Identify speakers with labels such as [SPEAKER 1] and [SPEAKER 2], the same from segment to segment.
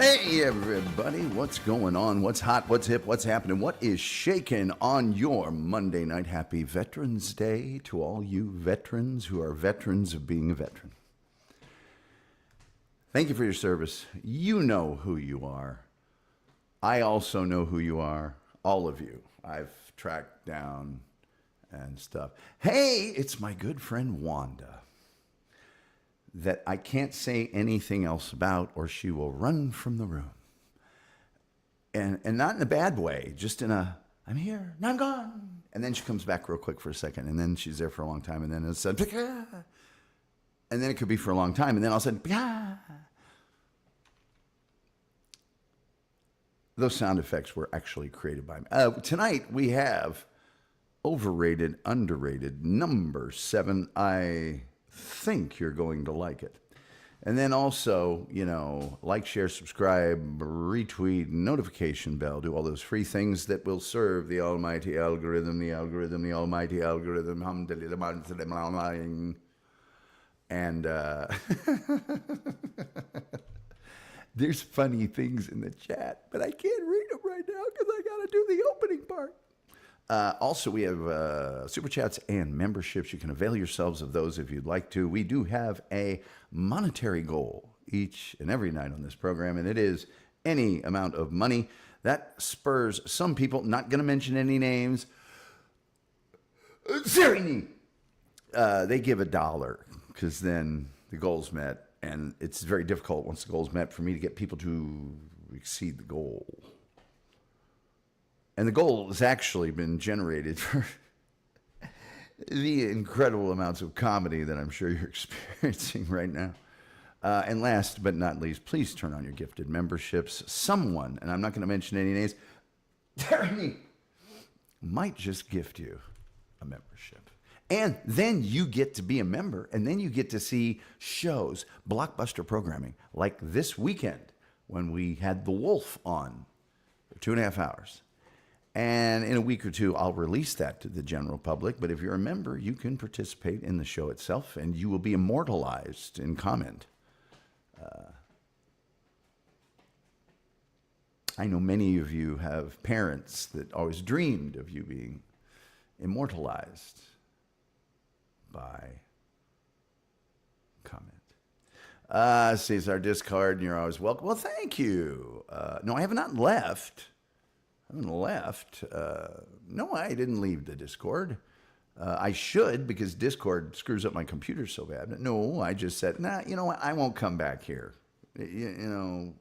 [SPEAKER 1] Hey, everybody. What's going on? What's hot? What's hip? What's happening? What is shaking on your Monday night? Happy Veterans Day to all you veterans who are veterans of being a veteran. Thank you for your service. You know who you are. I also know who you are. All of you. I've tracked down and stuff. Hey, it's my good friend Wanda, that I can't say anything else about or she will run from the room. And not in a bad way, just in a, I'm here, and I'm gone. And then she comes back real quick for a second, and then she's there for a long time, and then it's and then it could be for a long time, and then all of a sudden, those sound effects were actually created by me. Tonight we have Overrated, Underrated, number 7. I think you're going to like it. And then also, like, share, subscribe, retweet, notification bell, do all those free things that will serve the almighty algorithm, the almighty algorithm. And there's funny things in the chat, but I can't read them right now because I got to do the opening part. Also, we have super chats and memberships. You can avail yourselves of those if you'd like to. We do have a monetary goal each and every night on this program, and it is any amount of money. That spurs some people, not going to mention any names, they give $1 because then the goal's met, and it's very difficult once the goal's met for me to get people to exceed the goal. And the goal has actually been generated for the incredible amounts of comedy that I'm sure you're experiencing right now. And last but not least, please turn on your gifted memberships. Someone, and I'm not going to mention any names, might just gift you a membership. And then you get to be a member, and then you get to see shows, blockbuster programming, like this weekend when we had The Wolf on for 2.5 hours. And in a week or two, I'll release that to the general public. But if you're a member, you can participate in the show itself, and you will be immortalized in comment. I know many of you have parents that always dreamed of you being immortalized by comment. Sees our Discord, and you're always welcome. Well, thank you. No, I have not left. No, I didn't leave the Discord. I should, because Discord screws up my computer so bad. No, I just said, you know what? I won't come back here. If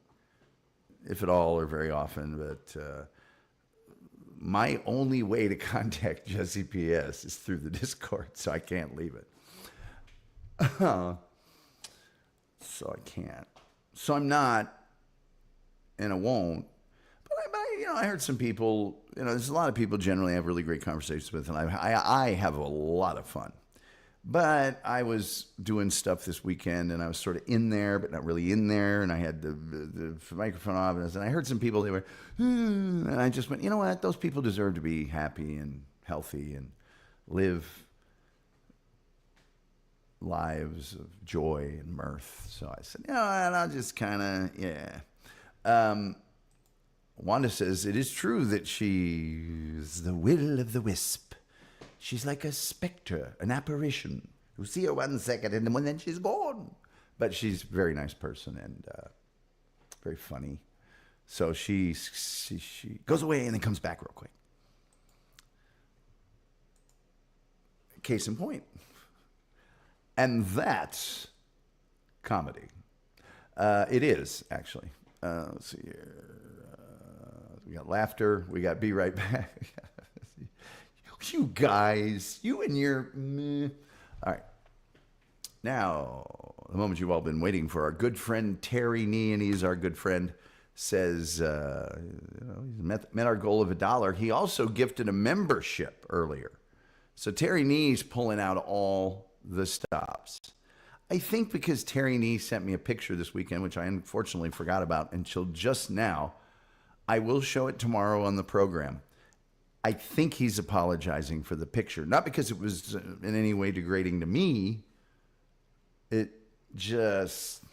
[SPEAKER 1] at all or very often. But my only way to contact Jesse PS is through the Discord, so I can't leave it. So I can't. So I'm not, and I won't. I heard some people, there's a lot of people generally I have really great conversations with, and I have a lot of fun. But I was doing stuff this weekend, and I was sort of in there, but not really in there, and I had the microphone off, and I heard some people, they were, and I just went, you know what, those people deserve to be happy and healthy and live lives of joy and mirth. So I said, and I'll just kind of, Wanda says, it is true that she's the will of the wisp. She's like a specter, an apparition. You see her 1 second and then she's gone. But she's a very nice person and very funny. So she goes away and then comes back real quick. Case in point. And that's comedy. It is, actually. Let's see here. We got laughter. We got be right back. You guys, you and your meh. All right. Now, the moment you've all been waiting for. Our good friend Terry Nee, and he's our good friend, says he's met our goal of $1. He also gifted a membership earlier. So Terry Nee's pulling out all the stops. I think because Terry Nee sent me a picture this weekend, which I unfortunately forgot about until just now. I will show it tomorrow on the program. I think he's apologizing for the picture. Not because it was in any way degrading to me. It just...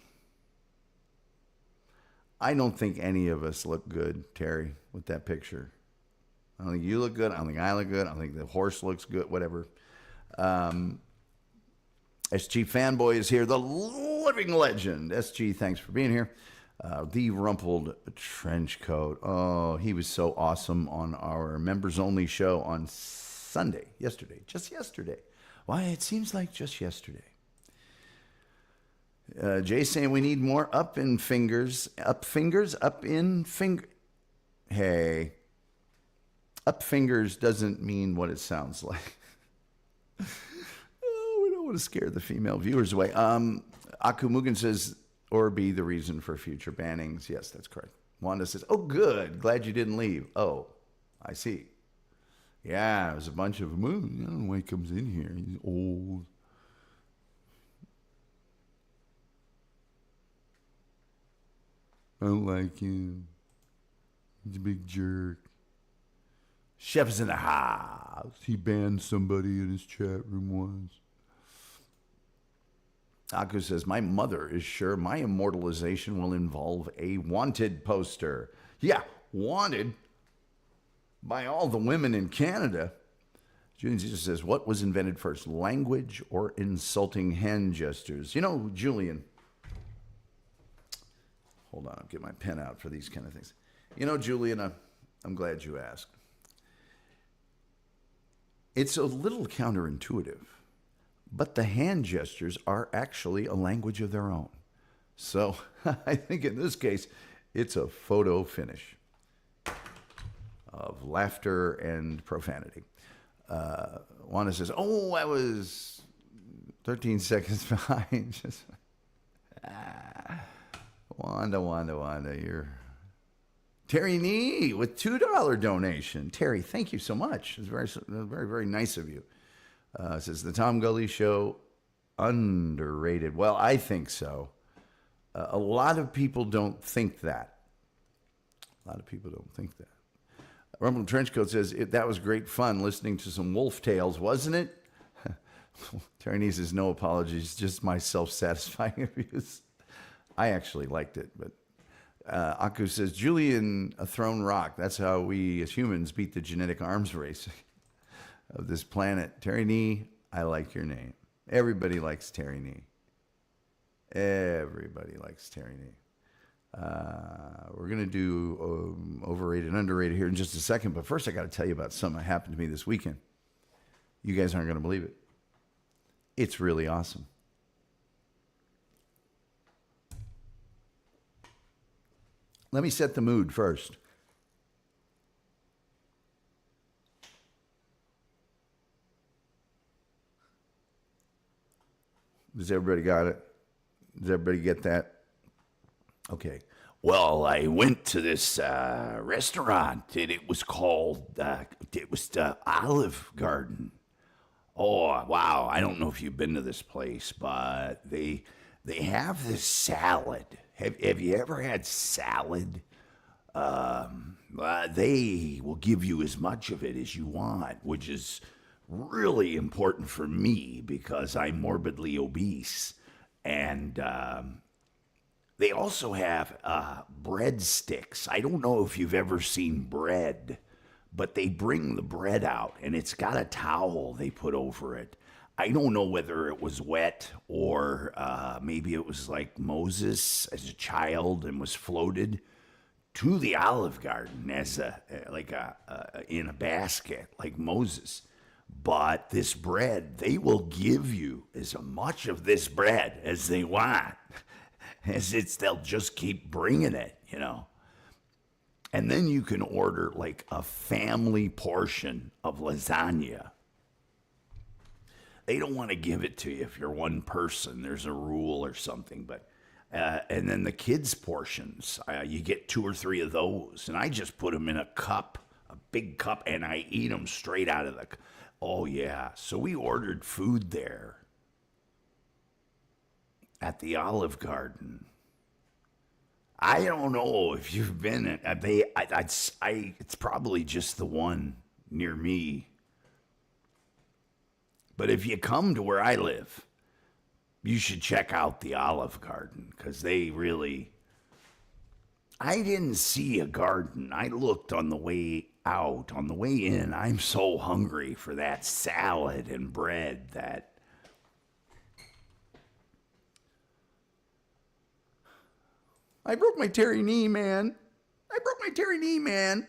[SPEAKER 1] I don't think any of us look good, Terry, with that picture. I don't think you look good. I don't think I look good. I don't think the horse looks good, whatever. SG Fanboy is here, the living legend. SG, thanks for being here. The rumpled trench coat. Oh, he was so awesome on our members only show on Sunday, just yesterday. Why, it seems like just yesterday. Jay saying we need more up in fingers. Up in finger. Hey, up fingers doesn't mean what it sounds like. Oh, we don't want to scare the female viewers away. Akumugan says, or be the reason for future bannings. Yes, that's correct. Wanda says, oh, good. Glad you didn't leave. Oh, I see. Yeah, there's a bunch of them. I don't know why he comes in here. He's old. I don't like him. He's a big jerk. Chef's in the house. He banned somebody in his chat room once. Aku says, my mother is sure my immortalization will involve a wanted poster. Yeah, wanted by all the women in Canada. Julian just says, what was invented first, language or insulting hand gestures? You know, Julian, hold on, I'll get my pen out for these kind of things. You know, Julian, I'm glad you asked. It's a little counterintuitive, but the hand gestures are actually a language of their own. So I think in this case, it's a photo finish of laughter and profanity. Wanda says, oh, I was 13 seconds behind. Just, Wanda, you're... Terry Nee with $2 donation. Terry, thank you so much. It's very, very, very nice of you. Says the Tom Gully Show underrated. Well, I think so. A lot of people don't think that. Rumble Trenchcoat says, that was great fun listening to some wolf tales, wasn't it? Terry Nee says, no apologies, just my self-satisfying abuse. I actually liked it, but Aku says, Julian, a thrown rock. That's how we as humans beat the genetic arms race of this planet. Terry Nee, I like your name. Everybody likes Terry Nee. Everybody likes Terry Nee. We're going to do overrated and underrated here in just a second. But first, I got to tell you about something that happened to me this weekend. You guys aren't going to believe it. It's really awesome. Let me set the mood first. Does everybody got it? Does everybody get that? Okay. Well, I went to this restaurant, and it was called, the Olive Garden. Oh, wow. I don't know if you've been to this place, but they have this salad. Have you ever had salad? They will give you as much of it as you want, which is really important for me because I'm morbidly obese. And they also have breadsticks. I don't know if you've ever seen bread, but they bring the bread out, and it's got a towel they put over it. I don't know whether it was wet or maybe it was like Moses as a child and was floated to the Olive Garden as in a basket like Moses. But this bread, they will give you as much of this bread as they want. They'll just keep bringing it, you know. And then you can order like a family portion of lasagna. They don't want to give it to you if you're one person. There's a rule or something. But and then the kids' portions, you get 2 or 3 of those. And I just put them in a cup, a big cup, and I eat them straight out of the cup. Oh, yeah. So we ordered food there at the Olive Garden. I don't know if you've been. It's probably just the one near me. But if you come to where I live, you should check out the Olive Garden because they really I didn't see a garden. I looked on the way out. On the way in, I'm so hungry for that salad and bread that. I broke my Terry knee, man. I broke my Terry knee, man.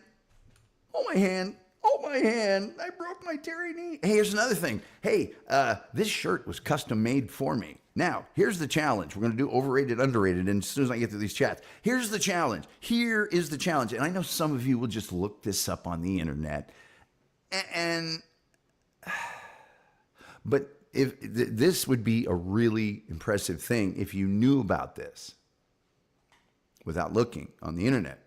[SPEAKER 1] Hold my hand. Hold my hand. I broke my Terry knee. Hey, here's another thing. Hey, this shirt was custom made for me. Now, here's the challenge. We're going to do overrated, underrated, and as soon as I get through these chats, here's the challenge. Here is the challenge. And I know some of you will just look this up on the internet. But if this would be a really impressive thing if you knew about this without looking on the internet.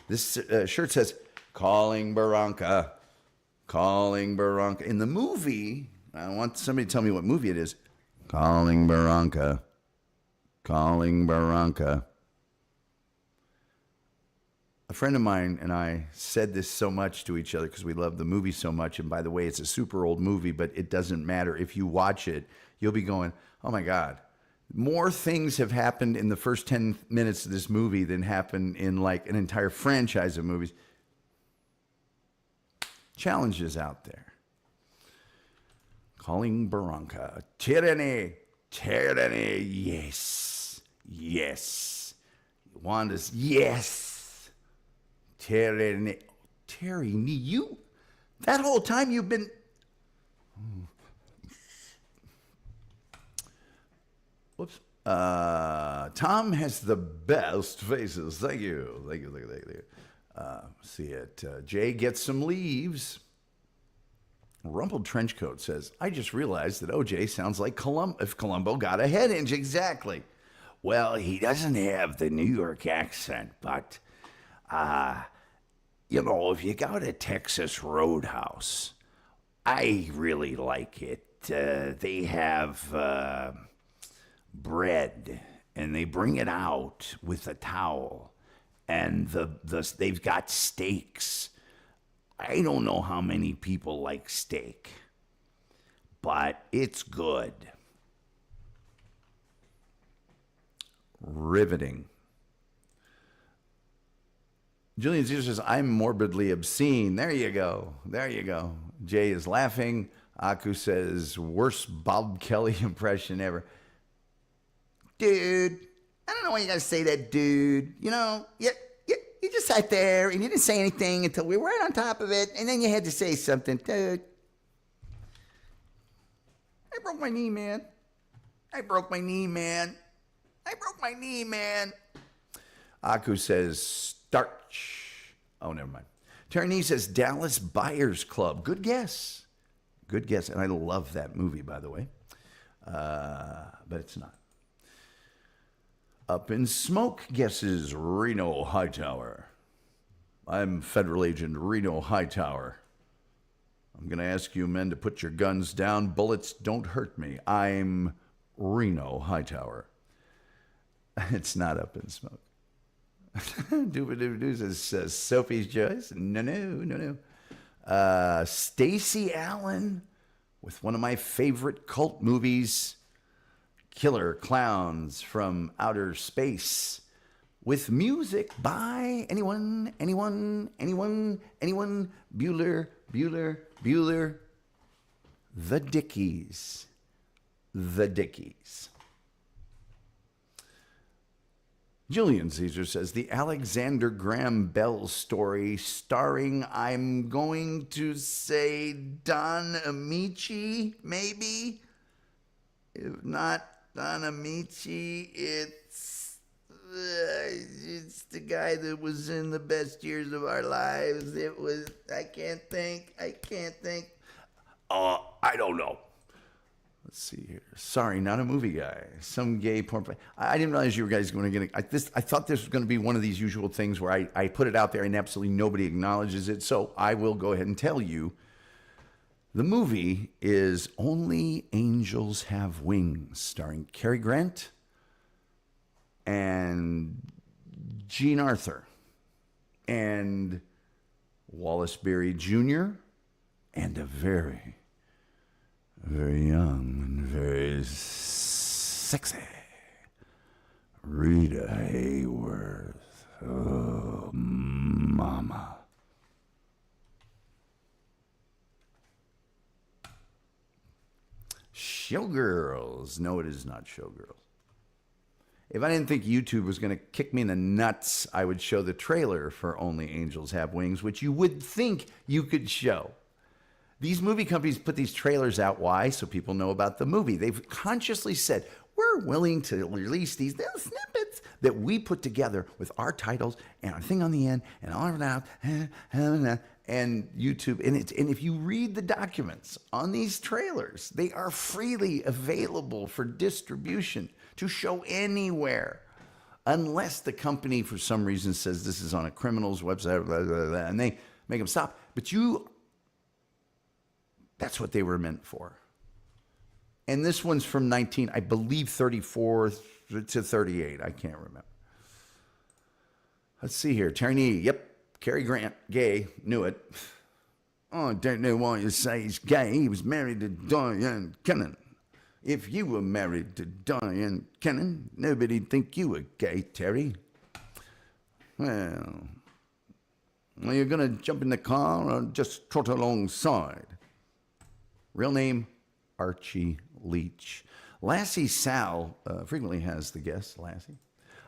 [SPEAKER 1] This shirt says, calling Barranca, calling Barranca. In the movie, I want somebody to tell me what movie it is. Calling Barranca, calling Barranca. A friend of mine and I said this so much to each other because we love the movie so much. And by the way, it's a super old movie, but it doesn't matter. If you watch it, you'll be going, oh my God. More things have happened in the first 10 minutes of this movie than happened in like an entire franchise of movies. Challenges out there. Calling Barranca. Tyranny. Tyranny. Yes. Yes. Wanda's yes. Tyranny. Tyranny. You, that whole time you've been. Whoops. Tom has the best faces. Thank you. Thank you. Thank you. Thank you. See it. Jay gets some leaves. Rumpled Trenchcoat says, I just realized that OJ sounds like if Columbo got a head inch. Exactly. Well, he doesn't have the New York accent, but, you know, if you go to Texas Roadhouse, I really like it. They have bread, and they bring it out with a towel, and they've got steaks. I don't know how many people like steak, but it's good. Riveting. Julian Caesar says, I'm morbidly obscene. There you go. There you go. Jay is laughing. Aku says, worst Bob Kelly impression ever. Dude, I don't know why you gotta say that, dude. You know, you just sat there and you didn't say anything until we were right on top of it, and then you had to say something, dude. I broke my knee, man. I broke my knee, man. I broke my knee, man. Aku says, starch. Oh, never mind. Terry says, Dallas Buyers Club. Good guess. Good guess. And I love that movie, by the way. But it's not. Up in Smoke guesses Reno Hightower. I'm Federal Agent Reno Hightower. I'm going to ask you men to put your guns down. Bullets don't hurt me. I'm Reno Hightower. It's not Up in Smoke. Dooba says Sophie's Choice. No. Stacey Allen with one of my favorite cult movies, Killer Clowns from Outer Space, with music by anyone, Bueller, The Dickies. Julian Caesar says, the Alexander Graham Bell story starring, I'm going to say, Don Amici, maybe? If not Don Amici, it's the guy that was in The Best Years of Our Lives. It was, I can't think. I don't know. Let's see here. Sorry, not a movie guy. Some gay porn play. I didn't realize you guys were going to get it. I thought this was going to be one of these usual things where I put it out there and absolutely nobody acknowledges it. So I will go ahead and tell you. The movie is Only Angels Have Wings, starring Cary Grant and Jean Arthur and Wallace Beery Jr. and a very, very young and very sexy Rita Hayworth. Oh, mama. Showgirls. No, it is not Showgirls. If I didn't think YouTube was going to kick me in the nuts, I would show the trailer for Only Angels Have Wings, which you would think you could show. These movie companies put these trailers out. Why? So people know about the movie. They've consciously said, we're willing to release these little snippets that we put together with our titles and our thing on the end and all of that. And YouTube, and if you read the documents on these trailers, they are freely available for distribution to show anywhere, unless the company for some reason says this is on a criminal's website, blah, blah, blah, and they make them stop. But that's what they were meant for. And this one's from I believe 34 to 38. I can't remember. Let's see here. Terry Nee, yep. Cary Grant, gay, knew it. Oh, I don't know why you say he's gay. He was married to Diane Cannon. If you were married to Diane Cannon, nobody'd think you were gay, Terry. Well, are you going to jump in the car or just trot alongside? Real name, Archie Leach. Lassie Sal frequently has the guest, Lassie.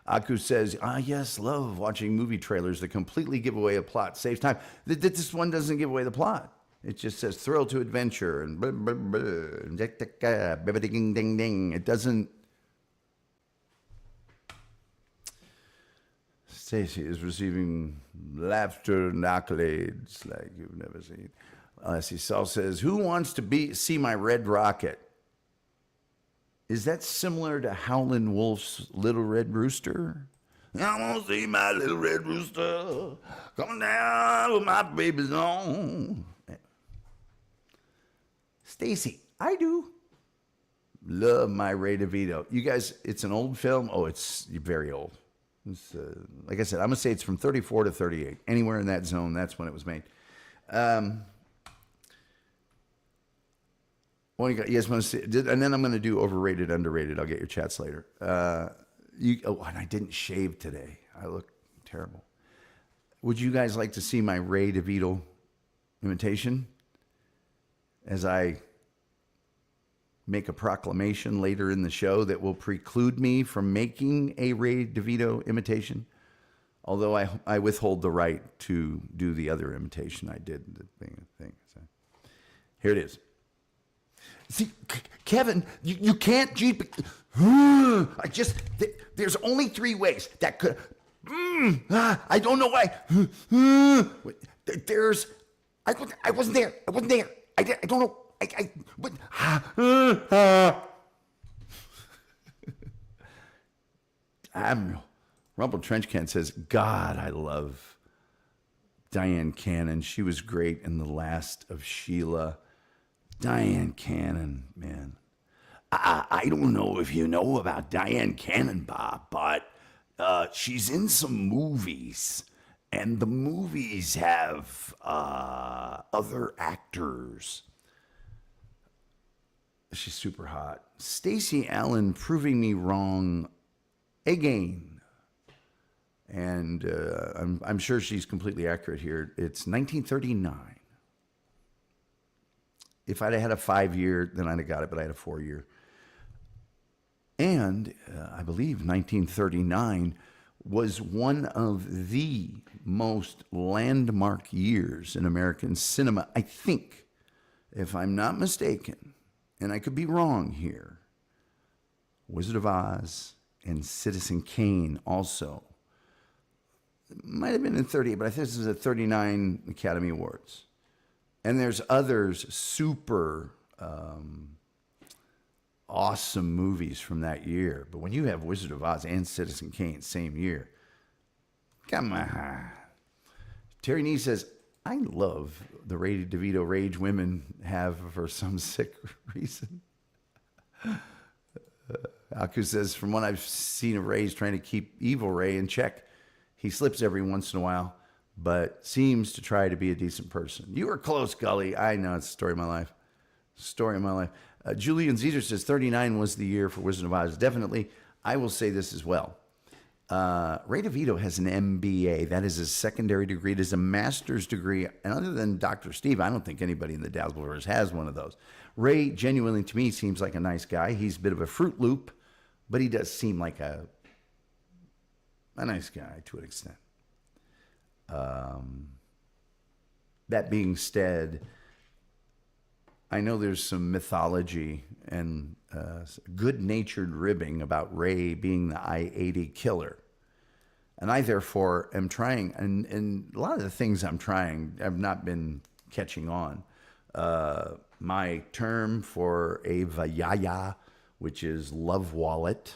[SPEAKER 1] Aku says, yes, love watching movie trailers that completely give away a plot. Saves time. This one doesn't give away the plot. It just says thrill to adventure and blah, blah, blah, ding, ding, ding. It doesn't. Stacy is receiving laughter and accolades like you've never seen. Lassie Sal says, who wants to see my red rocket? Is that similar to Howlin' Wolf's Little Red Rooster? I want to see my little red rooster coming down with my baby's on. Stacy, I do. Love my Ray DeVito. You guys, it's an old film. Oh, it's very old. It's, like I said, I'm going to say it's from 34 to 38. Anywhere in that zone, that's when it was made. What do you guys want to see? And then I'm going to do overrated, underrated. I'll get your chats later. And I didn't shave today. I look terrible. Would you guys like to see my Ray DeVito imitation? As I make a proclamation later in the show that will preclude me from making a Ray DeVito imitation. Although I withhold the right to do the other imitation I did. The thing. So, here it is. See, Kevin, you can't. There's only three ways that could. I don't know why. I wasn't there. I don't know. Admiral Rumple Trenchcan says, God, I love Diane Cannon. She was great in The Last of Sheila. Diane Cannon, man. I don't know if you know about Diane Cannon, Bob, but she's in some movies. And the movies have other actors. She's super hot. Stacey Allen proving me wrong again. And I'm sure she's completely accurate here. It's 1939. If I'd have had a 5-year, then I'd have got it, but I had a 4-year. And I believe 1939 was one of the most landmark years in American cinema, I think, if I'm not mistaken, and I could be wrong here. Wizard of Oz and Citizen Kane also. It might have been in 38, but I think this is at 39 Academy Awards. And there's others super awesome movies from that year. But when you have Wizard of Oz and Citizen Kane same year, come on. Terry Nee says, I love the Ray DeVito rage women have for some sick reason. Aku says, from what I've seen of Ray's trying to keep evil Ray in check. He slips every once in a while, but seems to try to be a decent person. You were close, Gully. I know, it's the story of my life. Story of my life. Julian Zezer says 39 was the year for Wizard of Oz. Definitely. I will say this as well. Ray DeVito has an MBA. That is his secondary degree. It is a master's degree. And other than Dr. Steve, I don't think anybody in the Dazzlers has one of those. Ray, genuinely, to me, seems like a nice guy. He's a bit of a Fruit Loop, but he does seem like a nice guy to an extent. That being said, I know there's some mythology and good-natured ribbing about Ray being the I-80 killer. And I, therefore, am trying, and a lot of the things I'm trying have not been catching on. My term for a vayaya, which is love wallet,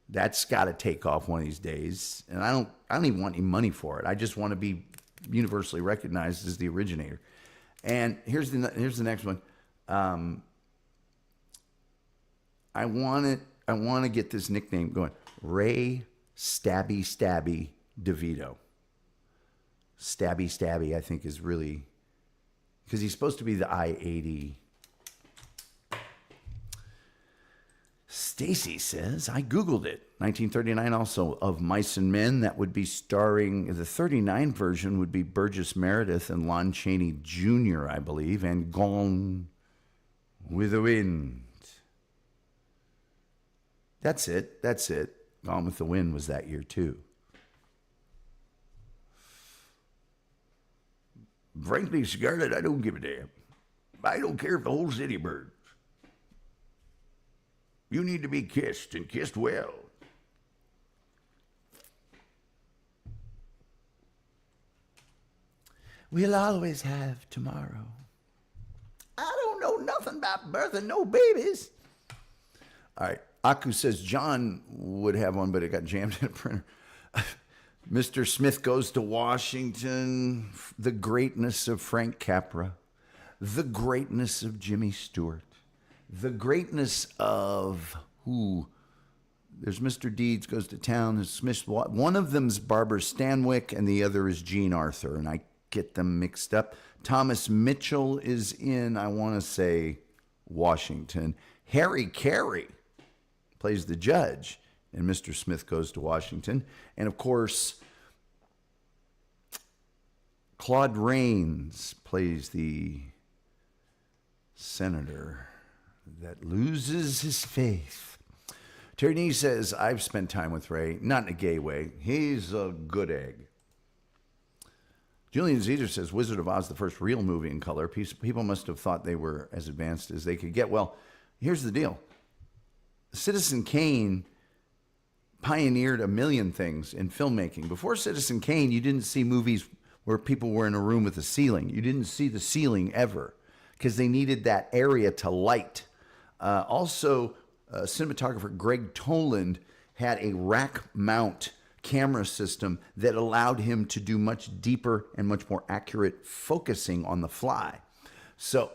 [SPEAKER 1] that's got to take off one of these days. And I don't even want any money for it. I just want to be universally recognized as the originator. And here's the next one. I want to get this nickname going. Ray Stabby Stabby DeVito. Stabby Stabby, I think, is really, because he's supposed to be the I-80. Stacy says, I Googled it. 1939 also, Of Mice and Men. That would be starring, the 39 version would be Burgess Meredith and Lon Chaney Jr., I believe, and Gone with the Wind. That's it. Gone with the Wind was that year, too. Frankly, Scarlett, I don't give a damn. I don't care if the whole city burns. You need to be kissed, and kissed well. We'll always have tomorrow. I don't know nothing about birthing no babies. All right. Aku says John would have one, but it got jammed in a printer. Mr. Smith Goes to Washington. The greatness of Frank Capra. The greatness of Jimmy Stewart. The greatness of who? There's Mr. Deeds Goes to Town. There's Smith. One of them's Barbara Stanwyck, and the other is Jean Arthur, and I get them mixed up. Thomas Mitchell is in, I want to say, Washington. Harry Carey plays the judge in Mr. Smith Goes to Washington. And, of course, Claude Rains plays the senator that loses his faith. Terry Nee says, I've spent time with Ray, not in a gay way. He's a good egg. Julian Zeter says, Wizard of Oz, the first real movie in color. People must have thought they were as advanced as they could get. Well, here's the deal. Citizen Kane pioneered a million things in filmmaking. Before Citizen Kane, you didn't see movies where people were in a room with a ceiling. You didn't see the ceiling ever because they needed that area to light. Also, cinematographer Greg Toland had a rack mount camera system that allowed him to do much deeper and much more accurate focusing on the fly. So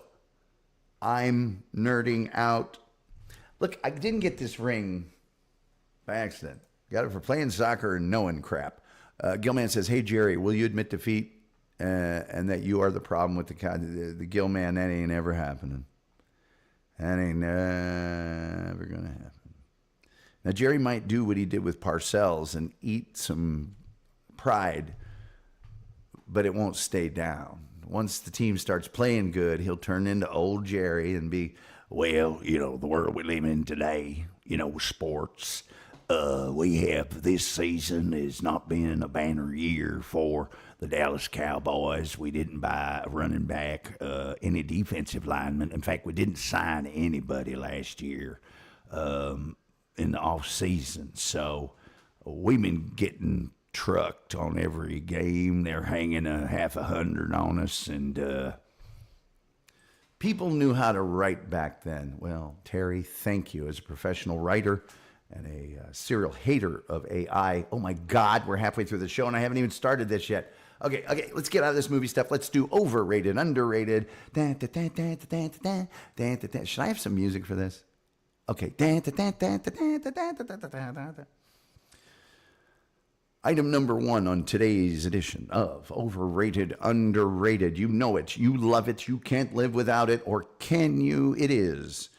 [SPEAKER 1] I'm nerding out. Look, I didn't get this ring by accident. Got it for playing soccer and knowing crap. Gilman says, hey, Jerry, will you admit defeat and that you are the problem with the Gilman? That ain't ever happening. That ain't never going to happen. Now, Jerry might do what he did with Parcells and eat some pride, but it won't stay down. Once the team starts playing good, he'll turn into old Jerry and be, well, you know, the world we live in today, you know, sports. We have this season has not been a banner year for the Dallas Cowboys. We didn't buy a running back, any defensive lineman. In fact, we didn't sign anybody last year in the off season. So we've been getting trucked on every game. They're hanging half 100 on us, and people knew how to write back then. Well, Terry, thank you. As a professional writer and a serial hater of AI. Oh my God, we're halfway through the show and I haven't even started this yet. Okay, let's get out of this movie stuff. Let's do overrated, underrated. Should I have some music for this? Okay. Item number 1 on today's edition of Overrated, Underrated. You know it. You love it. You can't live without it. Or can you? It is.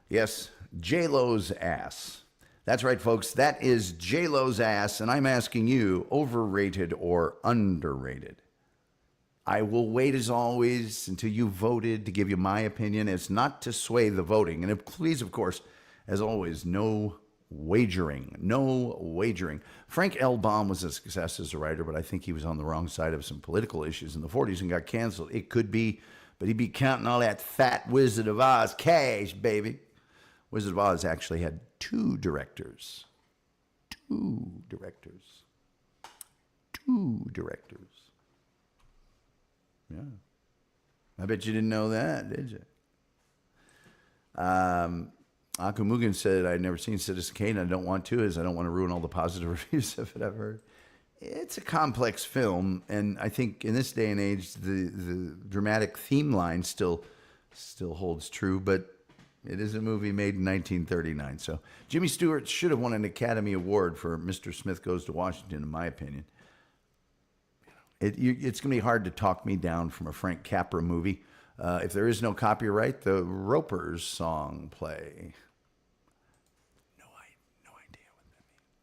[SPEAKER 1] Yes, J-Lo's ass. That's right, folks. That is J-Lo's ass, and I'm asking you, overrated or underrated? I will wait, as always, until you voted to give you my opinion. It's not to sway the voting. And please, of course, as always, no wagering. No wagering. Frank L. Baum was a success as a writer, but I think he was on the wrong side of some political issues in the 40s and got canceled. It could be, but he'd be counting all that fat Wizard of Oz cash, baby. Wizard of Oz actually had two directors. Two directors. Yeah. I bet you didn't know that, did you? Akumugan said, I'd never seen Citizen Kane. I don't want to, as I don't want to ruin all the positive reviews of it I've heard. It's a complex film, and I think in this day and age, the dramatic theme line still holds true, but it is a movie made in 1939. So Jimmy Stewart should have won an Academy Award for Mr. Smith Goes to Washington, in my opinion. It's going to be hard to talk me down from a Frank Capra movie. If there is no copyright, the Ropers song play. No idea what that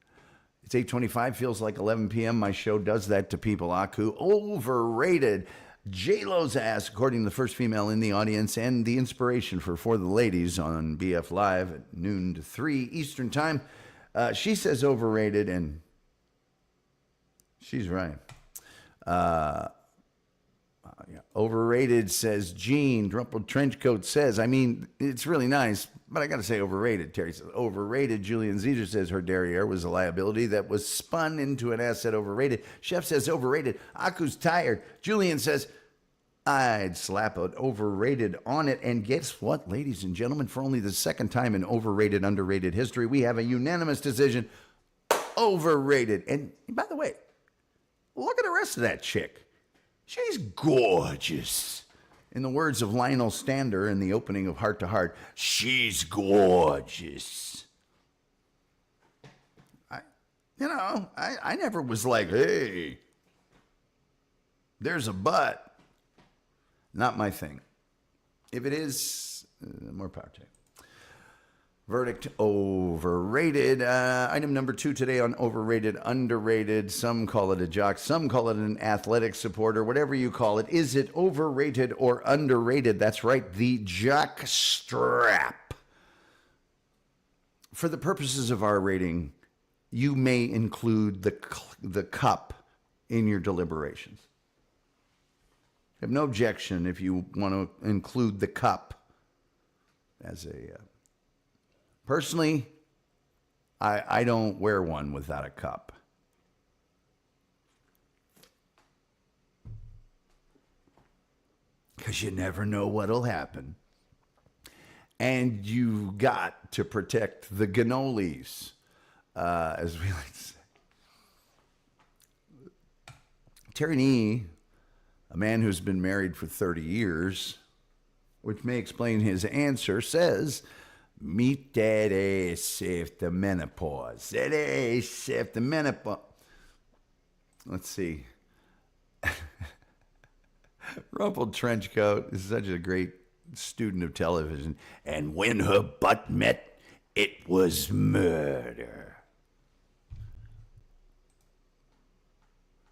[SPEAKER 1] means. It's 8:25, feels like 11 p.m. My show does that to people, Aku. Overrated. J-Lo's ass, according to the first female in the audience, and the inspiration for the ladies on BF Live at noon to 3 Eastern Time. She says overrated, and she's right. Overrated, says Gene. Rumpled Trenchcoat says, I mean, it's really nice, but I got to say overrated. Terry says overrated. Julian Zezer says her derriere was a liability that was spun into an asset. Overrated. Chef says overrated. Aku's tired. Julian says, I'd slap an overrated on it. And guess what, ladies and gentlemen? For only the second time in overrated, underrated history, we have a unanimous decision. Overrated. And by the way, look at the rest of that chick. She's gorgeous. In the words of Lionel Stander in the opening of Heart to Heart, she's gorgeous. I never was like, hey, there's a butt. Not my thing. If it is, more power to you. Verdict, overrated. Item number 2 today on overrated, underrated. Some call it a jock. Some call it an athletic supporter. Whatever you call it. Is it overrated or underrated? That's right, the jock strap. For the purposes of our rating, you may include the cup in your deliberations. I have no objection if you want to include the cup as a... Personally, I don't wear one without a cup. Because you never know what'll happen. And you got to protect the cannolis, as we like to say. Terry Nee, a man who's been married for 30 years, which may explain his answer, says... Meet that ass after menopause. That ass after menopause. Let's see. Rumpled Trenchcoat is such a great student of television. And when her butt met, it was murder.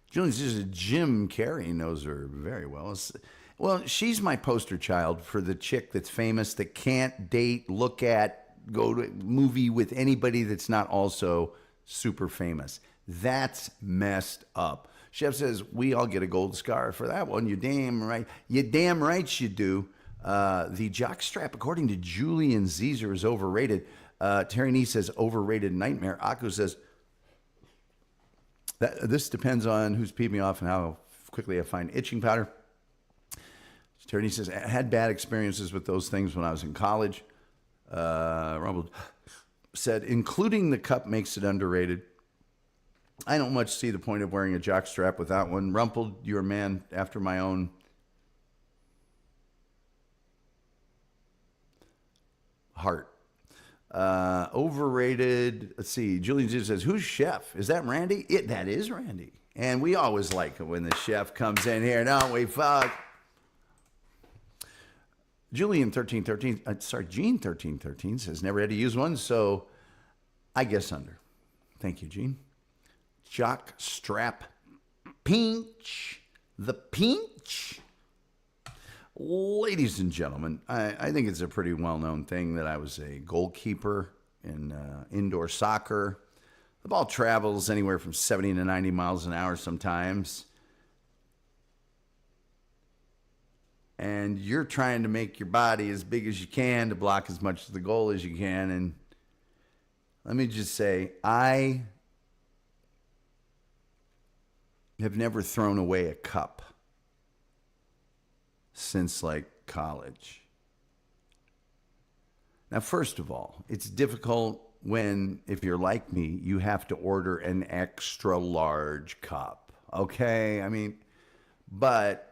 [SPEAKER 1] Julian says Jim Carrey knows her very well. Well, she's my poster child for the chick that's famous that can't date, look at, go to a movie with anybody that's not also super famous. That's messed up. Chef says, we all get a gold scar for that one. You're damn right. You're damn right you do. The jockstrap, according to Julian Zezer, is overrated. Terry Nee says overrated nightmare. Aku says, this depends on who's peed me off and how quickly I find itching powder. Terry says, I had bad experiences with those things when I was in college. Rumble said, including the cup makes it underrated. I don't much see the point of wearing a jockstrap without one. Rumpled, you're a man after my own heart. Overrated. Let's see. Julian just says, who's Chef? Is that Randy? That is Randy. And we always like it when the chef comes in here, don't we, fuck? Gene 1313 says never had to use one, so I guess under. Thank you, Gene. Jock strap pinch. The pinch. Ladies and gentlemen, I think it's a pretty well-known thing that I was a goalkeeper in indoor soccer. The ball travels anywhere from 70 to 90 miles an hour sometimes. And you're trying to make your body as big as you can to block as much of the goal as you can. And let me just say, I have never thrown away a cup since like college. Now, first of all, it's difficult when, if you're like me, you have to order an extra large cup. Okay? I mean, but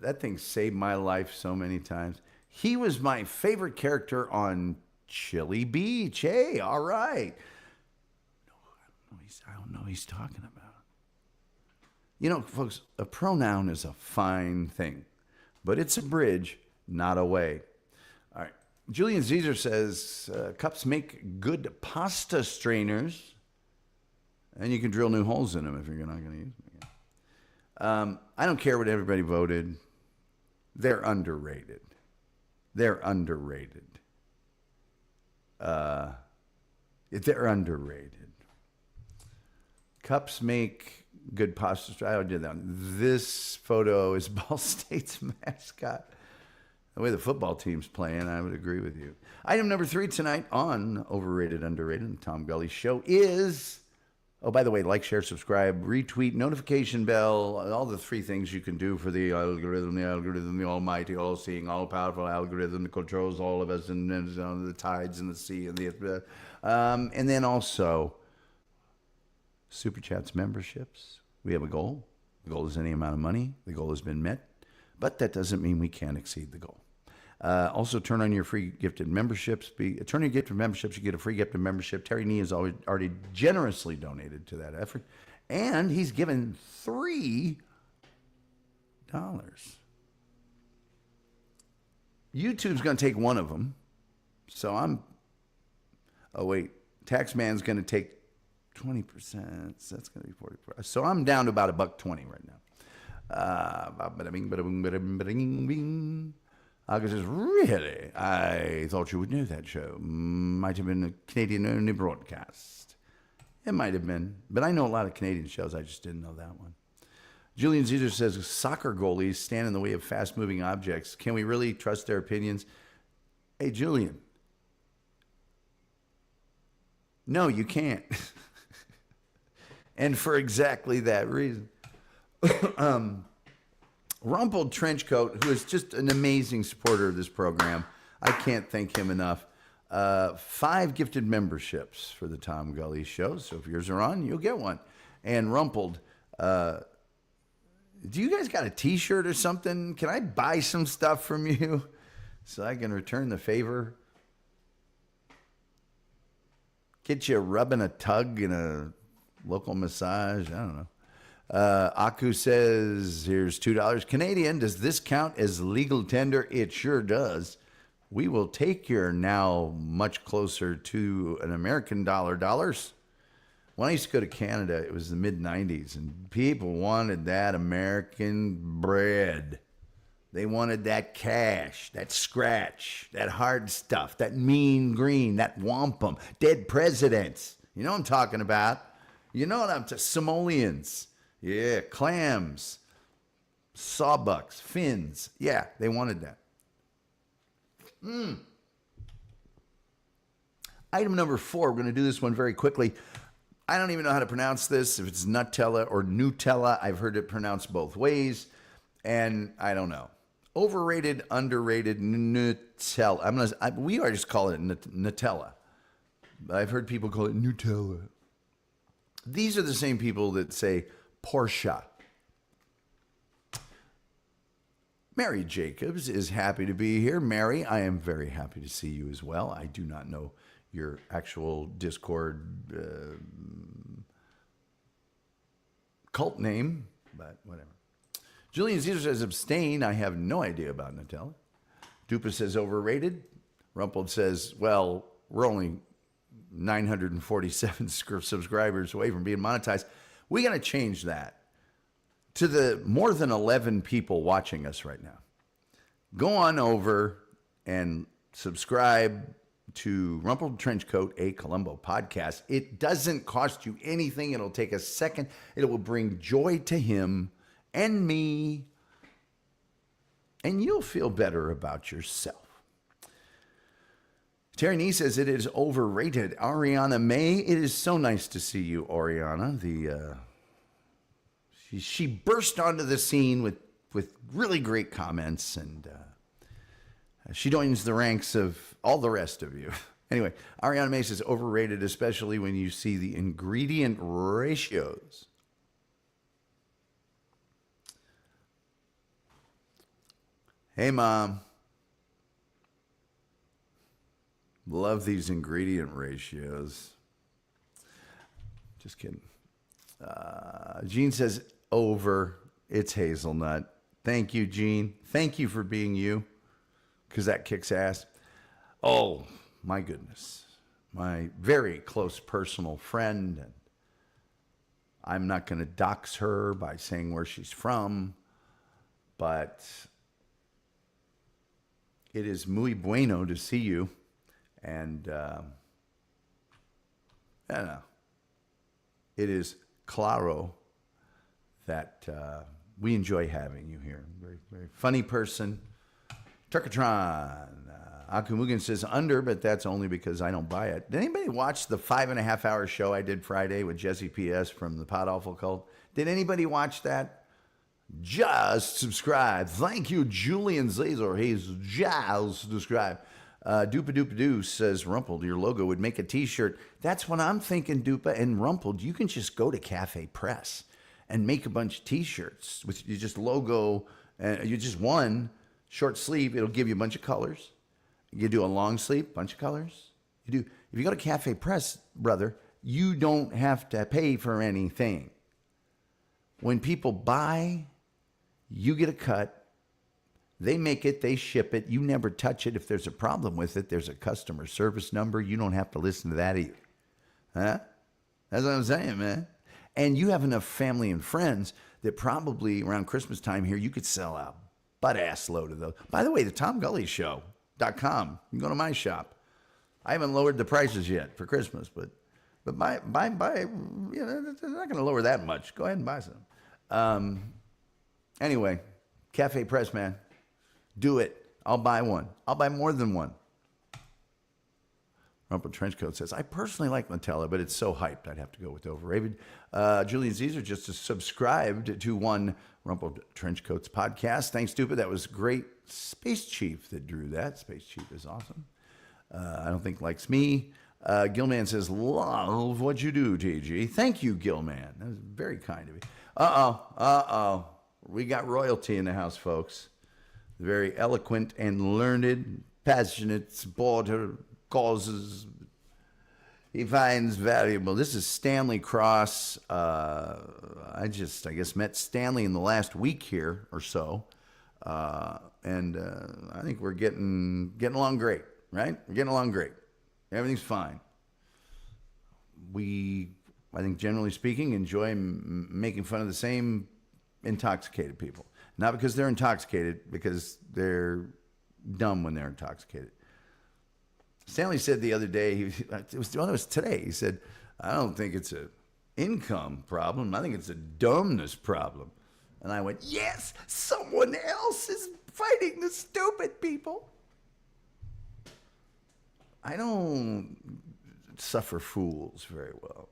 [SPEAKER 1] that thing saved my life so many times. He was my favorite character on Chili Beach. Hey, all right. No, I don't know what he's talking about. You know, folks, a pronoun is a fine thing, but it's a bridge, not a way. All right. Julian Caesar says, cups make good pasta strainers, and you can drill new holes in them if you're not going to use them again. I don't care what everybody voted. They're underrated. They're underrated. They're underrated. Cups make good pasta. I did that one. This photo is Ball State's mascot. The way the football team's playing, I would agree with you. Item number 3 tonight on Overrated, Underrated, the Tom Gully Show is, oh, by the way, like, share, subscribe, retweet, notification bell, all the 3 things you can do for the algorithm, the almighty, all-seeing, all-powerful algorithm that controls all of us and the tides and the sea and the... and then also, Super Chats memberships. We have a goal. The goal is any amount of money. The goal has been met, but that doesn't mean we can't exceed the goal. Also, turn on your free gifted memberships. Turn on your gifted memberships. You get a free gifted membership. Terry Nee has already generously donated to that effort, and he's given $3. YouTube's going to take one of them, so I'm. Oh wait, Taxman's going to take 20%. So that's going to be 44. So I'm down to about $1.20 right now. August says, really? I thought you would know that show. Might have been a Canadian-only broadcast. It might have been. But I know a lot of Canadian shows. I just didn't know that one. Julian Caesar says, soccer goalies stand in the way of fast-moving objects. Can we really trust their opinions? Hey, Julian. No, you can't. And for exactly that reason. Rumpled Trenchcoat, who is just an amazing supporter of this program. I can't thank him enough. 5 gifted memberships for the Tom Gully Show. So if yours are on, you'll get one. And Rumpled, do you guys got a T-shirt or something? Can I buy some stuff from you so I can return the favor? Get you rubbing a tug in a local massage? I don't know. Aku says, here's $2 Canadian. Does this count as legal tender? It sure does. We will take your now much closer to an American dollars. When I used to go to Canada, it was the mid-90s, and people wanted that American bread. They wanted that cash, that scratch, that hard stuff, that mean green, that wampum, dead presidents. You know what I'm talking about. You know what I'm talking about. Simoleons. Yeah, clams, sawbucks, fins. Yeah, they wanted that. Item number 4, we're going to do this one very quickly. I don't even know how to pronounce this, if it's Nutella or Nutella. I've heard it pronounced both ways, and I don't know. Overrated, underrated, Nutella. We are just call it Nutella. But I've heard people call it Nutella. These are the same people that say Porsche. Mary Jacobs is happy to be here. Mary, I am very happy to see you as well. I do not know your actual Discord cult name, but whatever. Julian Caesar says abstain. I have no idea about Nutella. Dupa says overrated. Rumpled says, well, we're only 947 subscribers away from being monetized. We got to change that to the more than 11 people watching us right now. Go on over and subscribe to Rumpled Trenchcoat, a Columbo podcast. It doesn't cost you anything. It'll take a second. It will bring joy to him and me, and you'll feel better about yourself. Terry Nee says it is overrated. Ariana May, it is so nice to see you, Ariana. She burst onto the scene with really great comments, and she joins the ranks of all the rest of you. Anyway, Ariana May says overrated, especially when you see the ingredient ratios. Hey, Mom. Love these ingredient ratios. Just kidding. Gene says over. It's hazelnut. Thank you, Gene. Thank you for being you, because that kicks ass. Oh, my goodness. My very close personal friend. And I'm not going to dox her by saying where she's from, but it is muy bueno to see you. And I don't know. It is claro that we enjoy having you here. Very, very funny person. Turkatron. Akumugan says under, but that's only because I don't buy it. Did anybody watch the 5.5-hour show I did Friday with Jesse P.S. from the Pod Awful Cult? Did anybody watch that? Just subscribe. Thank you, Julian Zazor. He's just subscribe. Doopa says, Rumpled, your logo would make a t-shirt. That's what I'm thinking, Doopa. And Rumpled, you can just go to Cafe Press and make a bunch of t-shirts with you just logo. You just one short sleeve. It'll give you a bunch of colors. You do a long sleeve, bunch of colors. If you go to Cafe Press, brother, you don't have to pay for anything. When people buy, you get a cut. They make it, they ship it. You never touch it. If there's a problem with it, there's a customer service number. You don't have to listen to that either. Huh? That's what I'm saying, man. And you have enough family and friends that probably around Christmas time here, you could sell a butt-ass load of those. By the way, the TomGullyShow.com. You can go to my shop. I haven't lowered the prices yet for Christmas, but buy, you know, they're not going to lower that much. Go ahead and buy some. Anyway, Cafe Press, man. Do it. I'll buy one. I'll buy more than one. Rumpled Trenchcoat says, I personally like Nutella, but it's so hyped. I'd have to go with Overrated. Julian Caesar just subscribed to one Rumpled Trenchcoats podcast. Thanks, Stupid. That was great. Space Chief that drew that. Space Chief is awesome. I don't think likes me. Gilman says, love what you do, TG. Thank you, Gilman. That was very kind of you. Uh-oh. We got royalty in the house, folks. Very eloquent and learned, passionate supporter, causes he finds valuable. This is Stanley Cross. I guess met Stanley in the last week here or so. And I think we're getting along great, right? We're getting along great. Everything's fine. I think generally speaking, enjoy making fun of the same intoxicated people. Not because they're intoxicated, because they're dumb when they're intoxicated. Stanley said the other day, it was today, he said, I don't think it's an income problem. I think it's a dumbness problem. And I went, yes, someone else is fighting the stupid people. I don't suffer fools very well.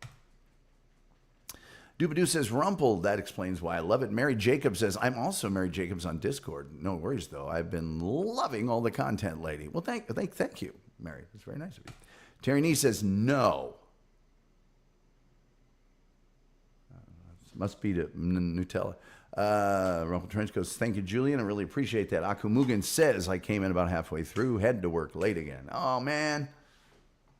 [SPEAKER 1] Doobadoo says, Rumpled, that explains why I love it. Mary Jacobs says, I'm also Mary Jacobs on Discord. No worries, though. I've been loving all the content lately. Well, thank you, Mary. It's very nice of you. Terry Nee says, no. Must be to Nutella. Rumpled Trench goes, thank you, Julian. I really appreciate that. Akumugan says, I came in about halfway through, head to work late again. Oh, man.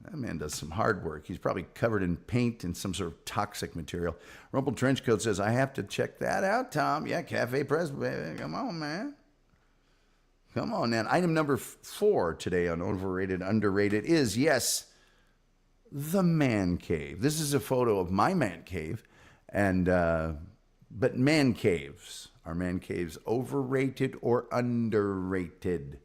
[SPEAKER 1] That man does some hard work. He's probably covered in paint and some sort of toxic material. Rumpled Trenchcoat says, I have to check that out, Tom. Yeah, Cafe Press, baby. Come on, man. Come on, man. Item number 4 today on Overrated, Underrated is, yes, the man cave. This is a photo of my man cave, and but man caves. Are man caves overrated or underrated?